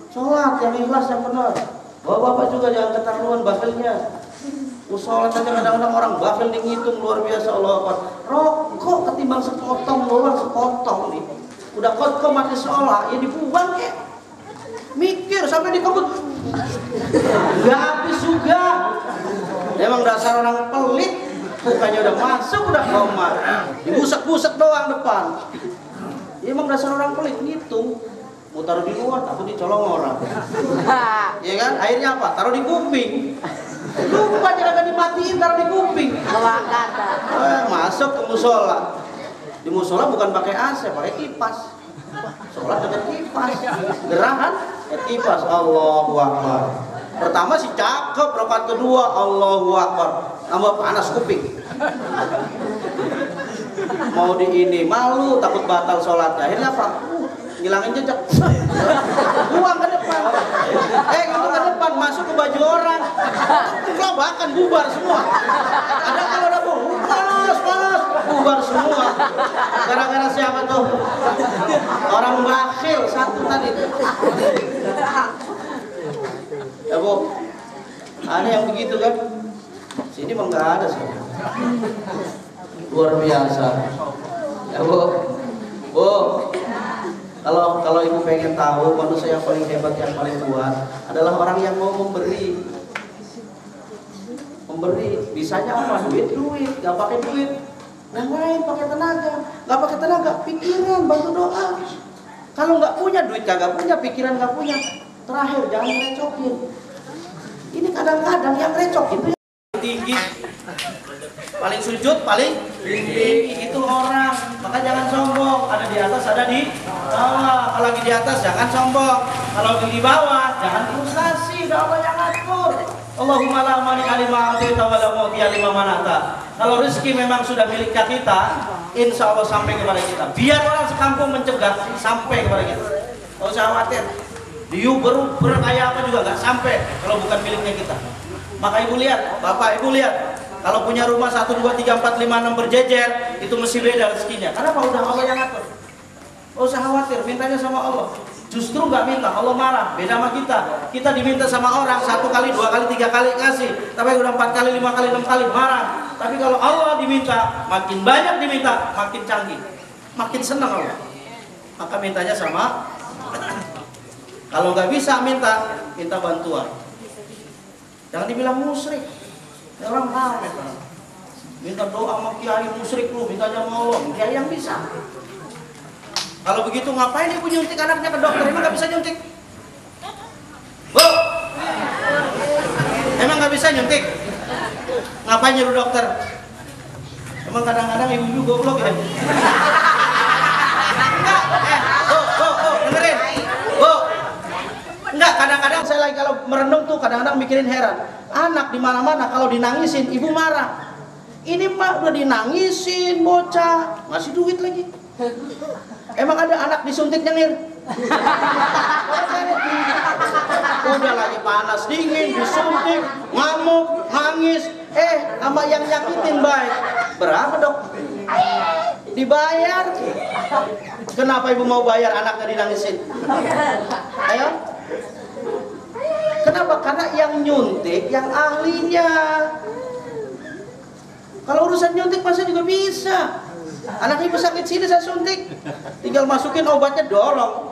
B: sholat yang ikhlas yang benar. Bapak-bapak juga jangan keterlaluan bakhilnya. Sholat aja kadang-kadang orang bakhil ngitung luar biasa. Allah Akbar. Rokok ketimbang sepotong doang, sepotong nih. Udah kok mati sholat, ya dibuang ya. Mikir sampai dikebut. Gak habis juga. Emang dasar orang pelit. Bukannya udah masuk udah koma. Dibusek-busek doang depan. Ya, emang dasar orang pelit ngitung. Mau taruh di luar takut dicolong orang. Iya kan? Akhirnya apa? Taruh di kuping. Lupa jangan dimatiin, taruh di kuping. Masuk ke musola. Di musola bukan pakai AC, pakai kipas. Sholat dengan kipas. Gerahan ya kipas. Allahu Akbar. Pertama sih cakep, rakaat kedua Allahu Akbar. Tambah panas kuping. Mau di ini malu, takut batal sholatnya. Akhirnya apa? Ngilangin jejak. Buang ke depan. Itu ke depan, masuk ke baju orang. Kelabakan, bubar semua. Ada kalau ada panas, bubar semua. Gara-gara siapa tuh? Orang bakhil satu tadi. Ya Bu, ada yang begitu kan? Sini mah nggak ada sih. Luar biasa. Ya Bu, kalau ibu pengen tahu manusia yang paling hebat, yang paling kuat adalah orang yang mau memberi. Bisanya apa? Duit, nggak pakai duit. Yang lain pakai tenaga, nggak pakai tenaga, pikiran, bantu doa. Kalau nggak punya duit, kagak punya, pikiran nggak punya. Terakhir jangan ngerecokin. Ini kadang-kadang yang recok itu yang tinggi, paling sujud, paling tinggi itu orang. Maka jangan sombong. Ada di atas, ada di bawah. Kalau lagi di atas jangan sombong. Kalau lagi di bawah jangan frustasi. Udah Allah yang ngatur. Allahumma la mani alima a'tita wa la mu'tiya lima manata. Kalau rezeki memang sudah milik kita, insya Allah sampai kepada kita. Biar orang sekampung mencegah, sampai kepada kita. Tidak usah khawatir. Diu berkaya apa juga nggak sampai kalau bukan miliknya kita. Maka ibu lihat, bapak ibu lihat, kalau punya rumah 1, 2, 3, 4, 5, 6 berjejer, itu mesti beda rezekinya. Kenapa? Udah Allah yang ngatur. Oh usah khawatir, mintanya sama Allah. Justru nggak minta, Allah marah. Beda sama kita. Kita diminta sama orang 1 kali, 2 kali, 3 kali ngasih. Tapi udah 4 kali, 5 kali, 6 kali marah. Tapi kalau Allah diminta, makin banyak diminta, makin canggih, makin senang Allah. Maka mintanya sama. Kalau nggak bisa minta bantuan. Jangan dibilang musyrik. Orang pamer. Minta doa sama kiai musyrik lu, mintanya sama Allah. Kiai yang bisa. Kalau begitu ngapain ibu nyuntik anaknya ke dokter? Emang nggak bisa nyuntik? Bu, emang nggak bisa nyuntik? Ngapain nyuruh dokter? Emang kadang-kadang ibu goblok ya? Enggak, bu, dengerin, bu. Enggak, kadang-kadang saya lagi kalau merenung tuh kadang-kadang mikirin heran. Anak di mana-mana kalau dinangisin ibu marah. Ini mah udah dinangisin bocah, ngasih duit lagi. Emang ada anak disuntik nyengir? Udah lagi panas dingin, disuntik, ngamuk, nangis. Sama yang nyakitin baik. Berapa dok? Dibayar. Kenapa ibu mau bayar anaknya dinangisin? Ayo. Kenapa? Karena yang nyuntik, yang ahlinya. Kalau urusan nyuntik masa juga bisa. Anak ibu sakit sini saya suntik, tinggal masukin obatnya dorong.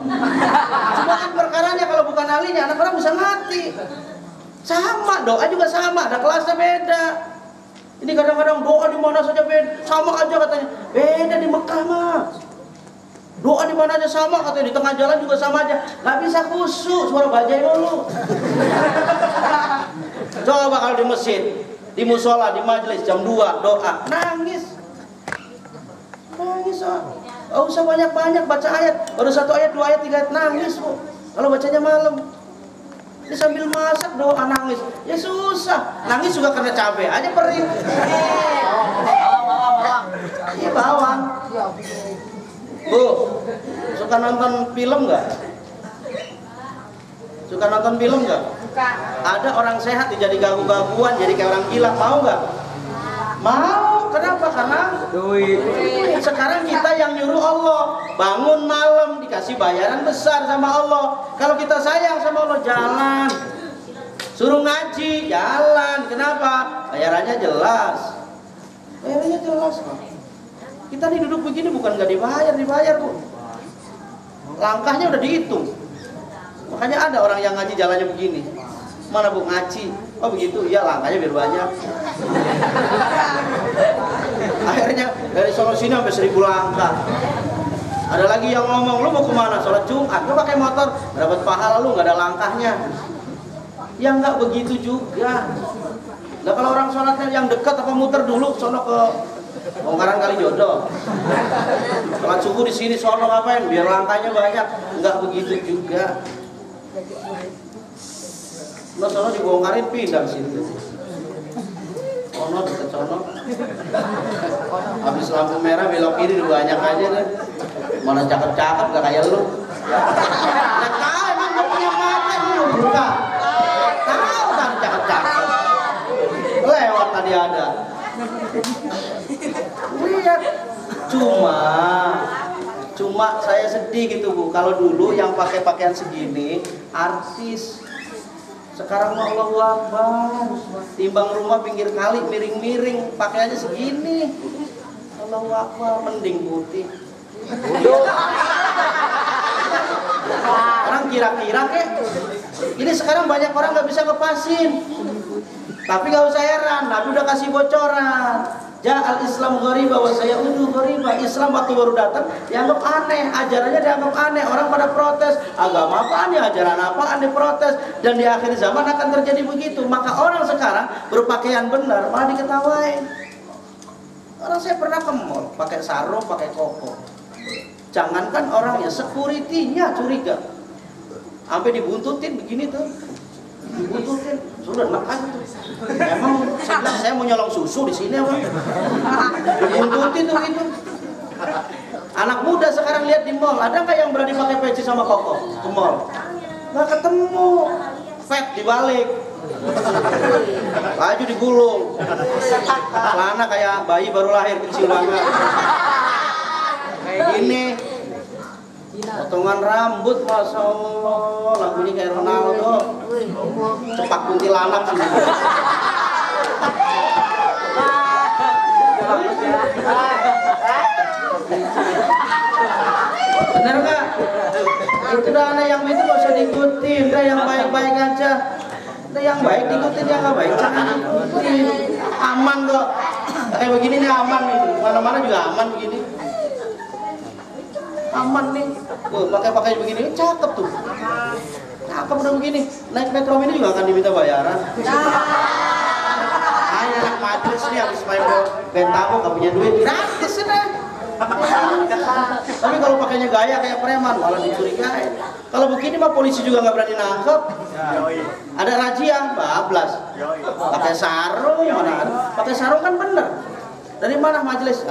B: Cuma kan perkaranya kalau bukan ahlinya anak orang bisa mati. Sama, doa juga sama, ada kelasnya beda. Ini kadang-kadang doa di mana saja beda, sama aja katanya. Beda di Mekah mah. Doa di mana aja sama katanya, di tengah jalan juga sama aja. Gak bisa khusyuk, suara bajai dulu. Coba kalau di masjid, di musola, di majelis jam 2 doa, nangis. Nangis, oh usah banyak-banyak baca ayat, baru 1 ayat, 2 ayat, 3 ayat nangis bu. Kalau bacanya malam, ini sambil masak doa nangis, ya susah. Nangis juga karena cabai aja perih. Iya bawang. Bu, suka nonton film nggak? Suka nonton film nggak? Ada orang sehat jadi gagu-gaguan, jadi kayak orang gila, mau nggak? Mau, kenapa? Karena duit. Sekarang kita yang nyuruh Allah, bangun malam dikasih bayaran besar sama Allah. Kalau kita sayang sama Allah, jalan. Suruh ngaji, jalan. Kenapa? Bayarannya jelas. Bayarannya jelas. Kita nih duduk begini bukan nggak dibayar bu. Langkahnya udah dihitung. Makanya ada orang yang ngaji jalannya begini. Mana bu ngaji? Oh begitu, iya langkahnya biar banyak. Akhirnya dari sono sini sampai 1000 langkah. Ada lagi yang ngomong, lu mau kemana? Sholat Jumat, lu pakai motor, dapat pahala lu nggak ada langkahnya. Ya nggak begitu juga. Nah kalau orang sholatnya yang dekat apa muter dulu, sono ke Bongkaran Kalijodo. Sholat subuh di sini sono ngapain? Biar langkahnya banyak. Nggak begitu juga. Lo sono dibongkarin pindah ke situ. Sono dekat sono. Habis lampu merah belok kiri banyak aja deh. Mana cakep-cakep gak kayak lu. Nggak tahu emang gak punya mata lu buka. Tahu kan cakep-cakep. Lewat tadi ada. Lihat. Cuma saya sedih gitu bu. Kalau dulu yang pakai pakaian segini artis. Sekarang mah Allahu Akbar. Timbang rumah pinggir kali miring-miring, pakaiannya segini. Allahu Akbar, mending putih. Orang kira-kira kek. Ini sekarang banyak orang nggak bisa ngepasin. Tapi nggak usah heran, Nabi udah kasih bocoran. Ja'al Islam ghariba wa sayaudu ghariba. Islam waktu baru datang dianggap aneh, ajarannya dianggap aneh, orang pada protes. Agama apaan ya, ajaran apaan diprotes. Dan di akhir zaman akan terjadi begitu. Maka orang sekarang berpakaian benar malah diketawain. Orang saya pernah ke mall pakai sarung, pakai koko. Jangankan orangnya, security-nya curiga. Sampai dibuntutin begini tuh. Dibuntutin, sudah nekan tuh. Emang saya bilang saya mau nyolong susu di sini apa? Dibuntutin tuh gitu. Anak muda sekarang lihat di mall, ada nggak yang berani pakai peci sama koko ke mall? Nggak ketemu. Fat dibalik, baju digulung, celana kayak bayi baru lahir kecil banget. Kayak gini. Potongan rambut, masya Allah, lagunya kayak Ronaldo. Cepak kuntilanak sih. Bener nggak? Itu dah anak yang itu nggak usah diikutin, dah yang baik-baik aja. Dah yang baik diikutin, yang nggak baik jangan diikutin. Aman kok. Kayak begini nih aman nih, mana-mana juga aman begini. Aman nih. Pakai begini, cakep tuh. Cakep udah begini. Naik metro ini juga akan diminta bayaran. Anak majelis nih habis main bentamo gak punya duit, gratis deh. Tapi kalau pakainya gaya kayak preman malah dicurigai. Kalau begini mah polisi juga nggak berani nangkep. Ada razia, bablas. Pakai sarung mana ada? Pakai sarung kan bener. Dari mana majelis?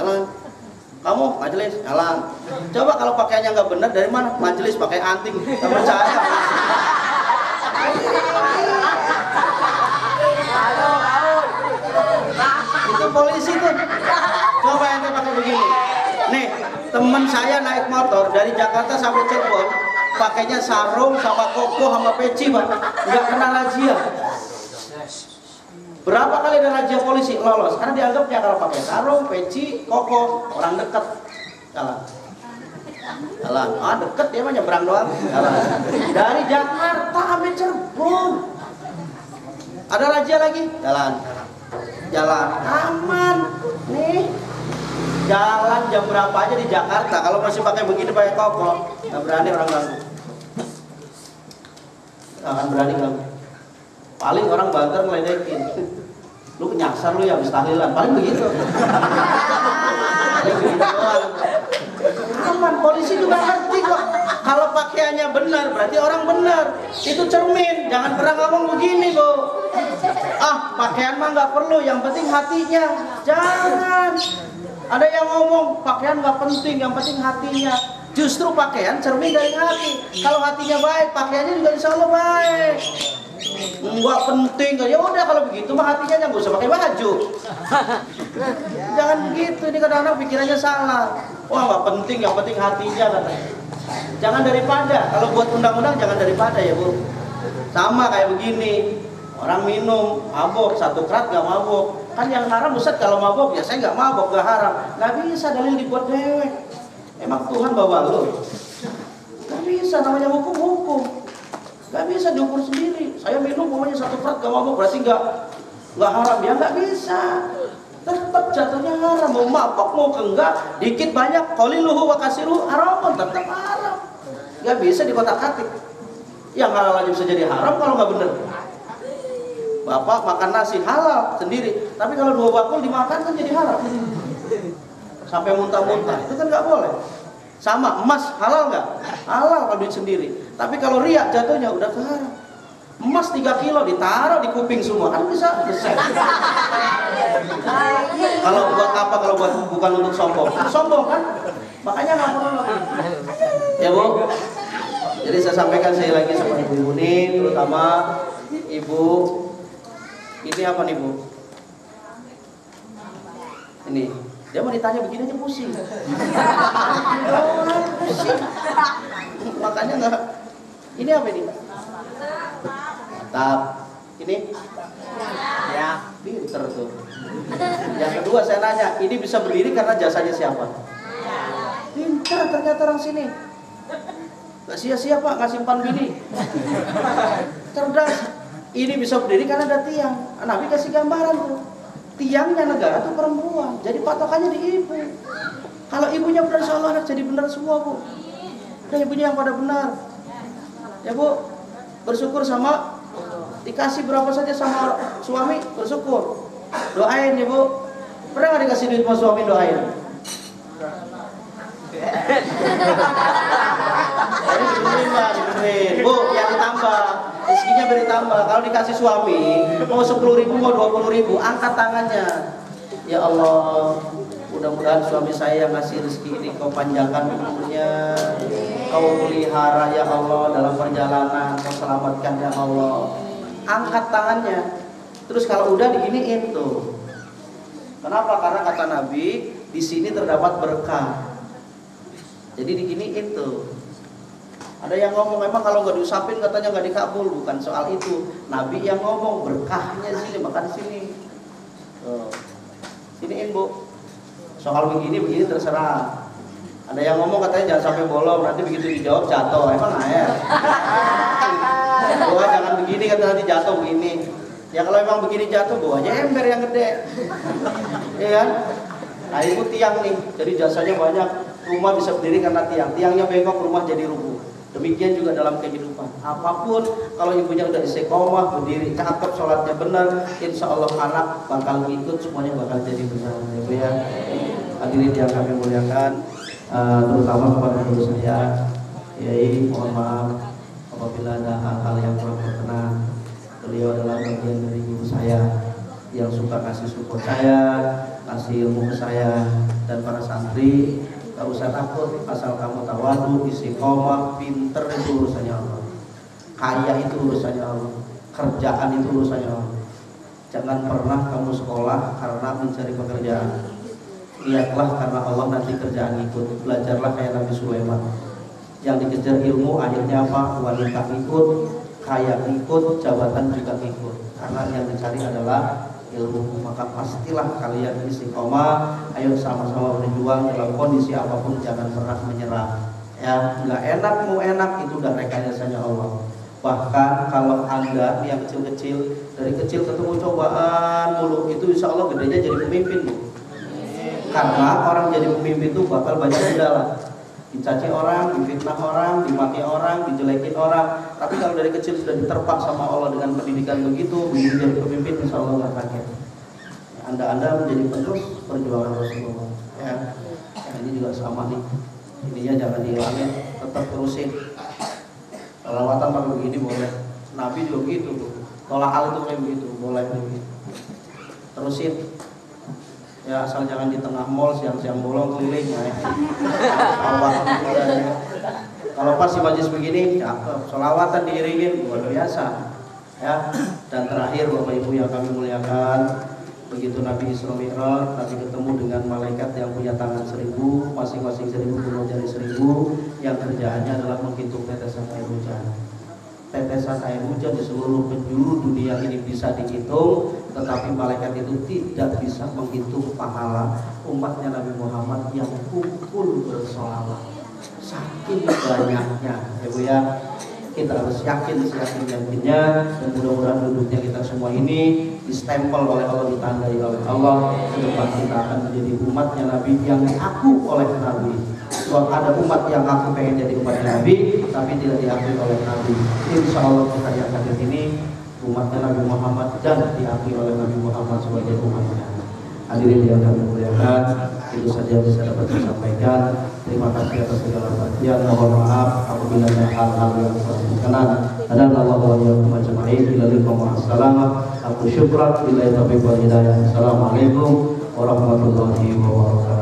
B: Kamu majelis jalan. Coba kalau pakaiannya nggak bener, dari mana? Majelis pakai anting. Gak percaya. Itu polisi tuh. Coba ente pakai begini. Nih, teman saya naik motor dari Jakarta sampai Cirebon, pakainya sarung sama koko sama peci, Pak. Nggak kena razia. Berapa kali ada razia polisi lolos? Karena dianggapnya kalau pakai sarung, peci, koko, orang dekat. Jalan. Jalan. Ah, deket dia mah nyebrang doang. Jalan. Dari Jakarta sampai Cirebon. Ada razia lagi? Jalan. Jalan. Aman. Nih. Jalan jam berapa aja di Jakarta, kalau masih pakai begini pakai koko, nggak berani orang ganggu. Nggak akan berani ganggu. Paling orang banter ngeledekin. Lu kenyasar lu ya habis tahlilan, paling begitu. Paling begitu doang. Aman, polisi juga ngerti kok. Kalau pakaiannya benar, berarti orang benar. Itu cermin, jangan pernah ngomong begini, Bu. Ah, pakaian mah nggak perlu, yang penting hatinya. Jangan. Ada yang ngomong pakaian nggak penting, yang penting hatinya. Justru pakaian cermin dari hati. Kalau hatinya baik, pakaiannya juga insya Allah baik. Nggak penting, ya udah kalau begitu mah hatinya nggak usah pakai baju. Jangan begitu, ini kadang-kadang pikirannya salah. Wah nggak penting, yang penting hatinya katanya. Jangan daripada, kalau buat undang-undang jangan daripada ya Bu. Sama kayak begini. Orang minum, mabok, satu kerat gak mabok. Kan yang haram Ustaz kalau mabok, ya saya gak mabok, gak haram. Gak bisa dalil dibuat dewek. Emang Tuhan bawa lu? Gak bisa, namanya hukum-hukum. Gak bisa diukur sendiri. Saya minum pokoknya satu kerat gak mabok, berarti gak haram. Ya gak bisa. Tetap jatuhnya haram. Mau mabok, mau enggak, dikit banyak. Qaliluhu wa kasiruhu haram, tetap haram. Gak bisa dikotak-katik. Yang halal aja bisa jadi haram kalau gak bener. Bapak makan nasi halal sendiri, tapi kalau 2 bakul dimakan kan jadi haram. Sampai muntah-muntah, itu kan nggak boleh. Sama emas halal nggak? Halal kalau duit sendiri. Tapi kalau riak jatuhnya udah ke haram. Emas 3 kilo ditaruh di kuping semua, kan bisa besar. Kalau buat apa? Kalau buat bukan untuk sombong. Sombong kan? Makanya nggak perlu. Ya Bu. Jadi saya sampaikan sekali lagi sama Ibu Munin, terutama Ibu. Ini apa nih Bu? Ini dia mau ditanya begini aja pusing. Pusing. Makanya nggak. Ini apa ini? Mantap. Ini? Ya, pinter tuh. Yang kedua saya nanya, ini bisa berdiri karena jasanya siapa? Pinter ternyata orang sini. Gak sia-sia Pak, nggak simpan bini. Cerdas. Ini bisa berdiri karena ada tiang. Nabi kasih gambaran tuh. Tiangnya negara tuh perempuan. Jadi patokannya di ibu. Kalau ibunya benar, insya Allah anak jadi benar semua Bu. Dan ibunya yang pada benar. Ya Bu, bersyukur sama dikasih berapa saja sama suami, bersyukur. Doain ya Bu. Pernah nggak dikasih duit sama suami, doain? Dibenerin. Bu, yang ditambah rezekinya beri tambah. Kalau dikasih suami mau 10.000 mau 20.000, angkat tangannya. Ya Allah, mudah-mudahan suami saya yang ngasih rezeki ini Kau panjangkan umurnya, Kau pelihara ya Allah dalam perjalanan, Kau selamatkan ya Allah. Angkat tangannya. Terus kalau udah diginiin tuh. Kenapa? Karena kata Nabi di sini terdapat berkah. Jadi diginiin tuh. Ada yang ngomong emang kalau nggak diusapin katanya nggak dikabul. Bukan soal itu. Nabi yang ngomong berkahnya sini, makan sini. Siniin Bu. Soal begini terserah. Ada yang ngomong katanya jangan sampai bolong, nanti begitu dijawab jatuh. Emang air. Bahwa jangan begini kata nanti jatuh begini. Ya kalau emang begini jatuh bawa aja ember yang gede. Iya kan? Nah itu tiang nih. Jadi jasanya banyak. Rumah bisa berdiri karena tiang. Tiangnya bengkok, rumah jadi rubuh. Demikian juga dalam kehidupan. Apapun kalau ibunya udah istiqomah, berdiri cakep, sholatnya benar, insya Allah anak bakal ngikut, semuanya bakal jadi benar. Ya, hadirin yang kami muliakan, terutama kepada guru saya, Yai, mohon maaf apabila ada hal-hal yang kurang berkenan. Beliau adalah bagian dari guru saya yang suka kasih support saya, kasih ilmu ke saya, dan para santri. Gak usah takut, asal kamu tawadu, istiqomah, pinter itu urusannya Allah. Kaya itu urusannya Allah. Kerjaan itu urusannya Allah. Jangan pernah kamu sekolah karena mencari pekerjaan. Lihatlah karena Allah nanti kerjaan ikut. Belajarlah kayak Nabi Sulaiman. Yang dikejar ilmu akhirnya apa? Wanita ikut, kaya ikut, jabatan juga ikut. Karena yang dicari adalah ilmu. Maka pastilah kalian istiqomah. Ayo sama-sama berjuang dalam kondisi apapun, jangan pernah menyerah. Ya, nggak enak mau enak itu udah rekayasanya Allah. Bahkan kalau Anda yang kecil-kecil, dari kecil ketemu cobaan mulu, itu insya Allah gedenya jadi pemimpin Bu. Karena orang jadi pemimpin itu bakal banyak kendala. Dicaci orang, difitnah orang, dimaki orang, dijelekin orang. Tapi kalau dari kecil sudah diterpak sama Allah dengan pendidikan begitu, begitu jadi pemimpin insya Allah nggak kaget. Anda menjadi penerus perjuangan Rasulullah. Ya, ini juga sama nih. Ininya jangan dihilangin, tetap terusin. Lawatan pakai begini boleh. Nabi juga begitu tuh. Tolak hal itu kayak begitu, boleh begitu. Terusin. Ya asal jangan di tengah mall siang-siang bolong keliling ya. Kalau pas si majlis begini, cakep. Sholawatan diiringin luar biasa. Ya. Dan terakhir Bapak Ibu yang kami muliakan, begitu Nabi Isra Mi'raj, Nabi ketemu dengan malaikat yang punya tangan 1000, masing-masing 1000 punya jari 1000, yang kerjaannya adalah menghitung tetesan air hujan. Tetesan air hujan di seluruh penjuru dunia ini bisa dihitung, tetapi malaikat itu tidak bisa menghitung pahala umatnya Nabi Muhammad yang kumpul bersolawat. Saking banyaknya, ya Bu ya. Kita harus yakin seyakin-yakinnya, dan mudah-mudahan duduknya kita semua ini distempel oleh Allah, ditandai oleh Allah. Ke depan kita akan menjadi umatnya Nabi yang diaku oleh Nabi. Sebab ada umat yang aku pengen jadi umatnya Nabi, tapi tidak diakui oleh Nabi. Insya Allah kita yang hadir ini umatnya Nabi Muhammad dan diakui oleh Nabi Muhammad sebagai umatnya. Hadirin yang kami muliakan, itu saja bisa dapat saya sampaikan. Terima kasih atas segala perhatian. Mohon maaf apabila ada hal-hal yang kurang berkenan. Dan Allah wa iyyakum ajma'in. Ila liqa ma'assalamah. Aku syukran bila taufiq wal hidayah. Assalamualaikum warahmatullahi wabarakatuh.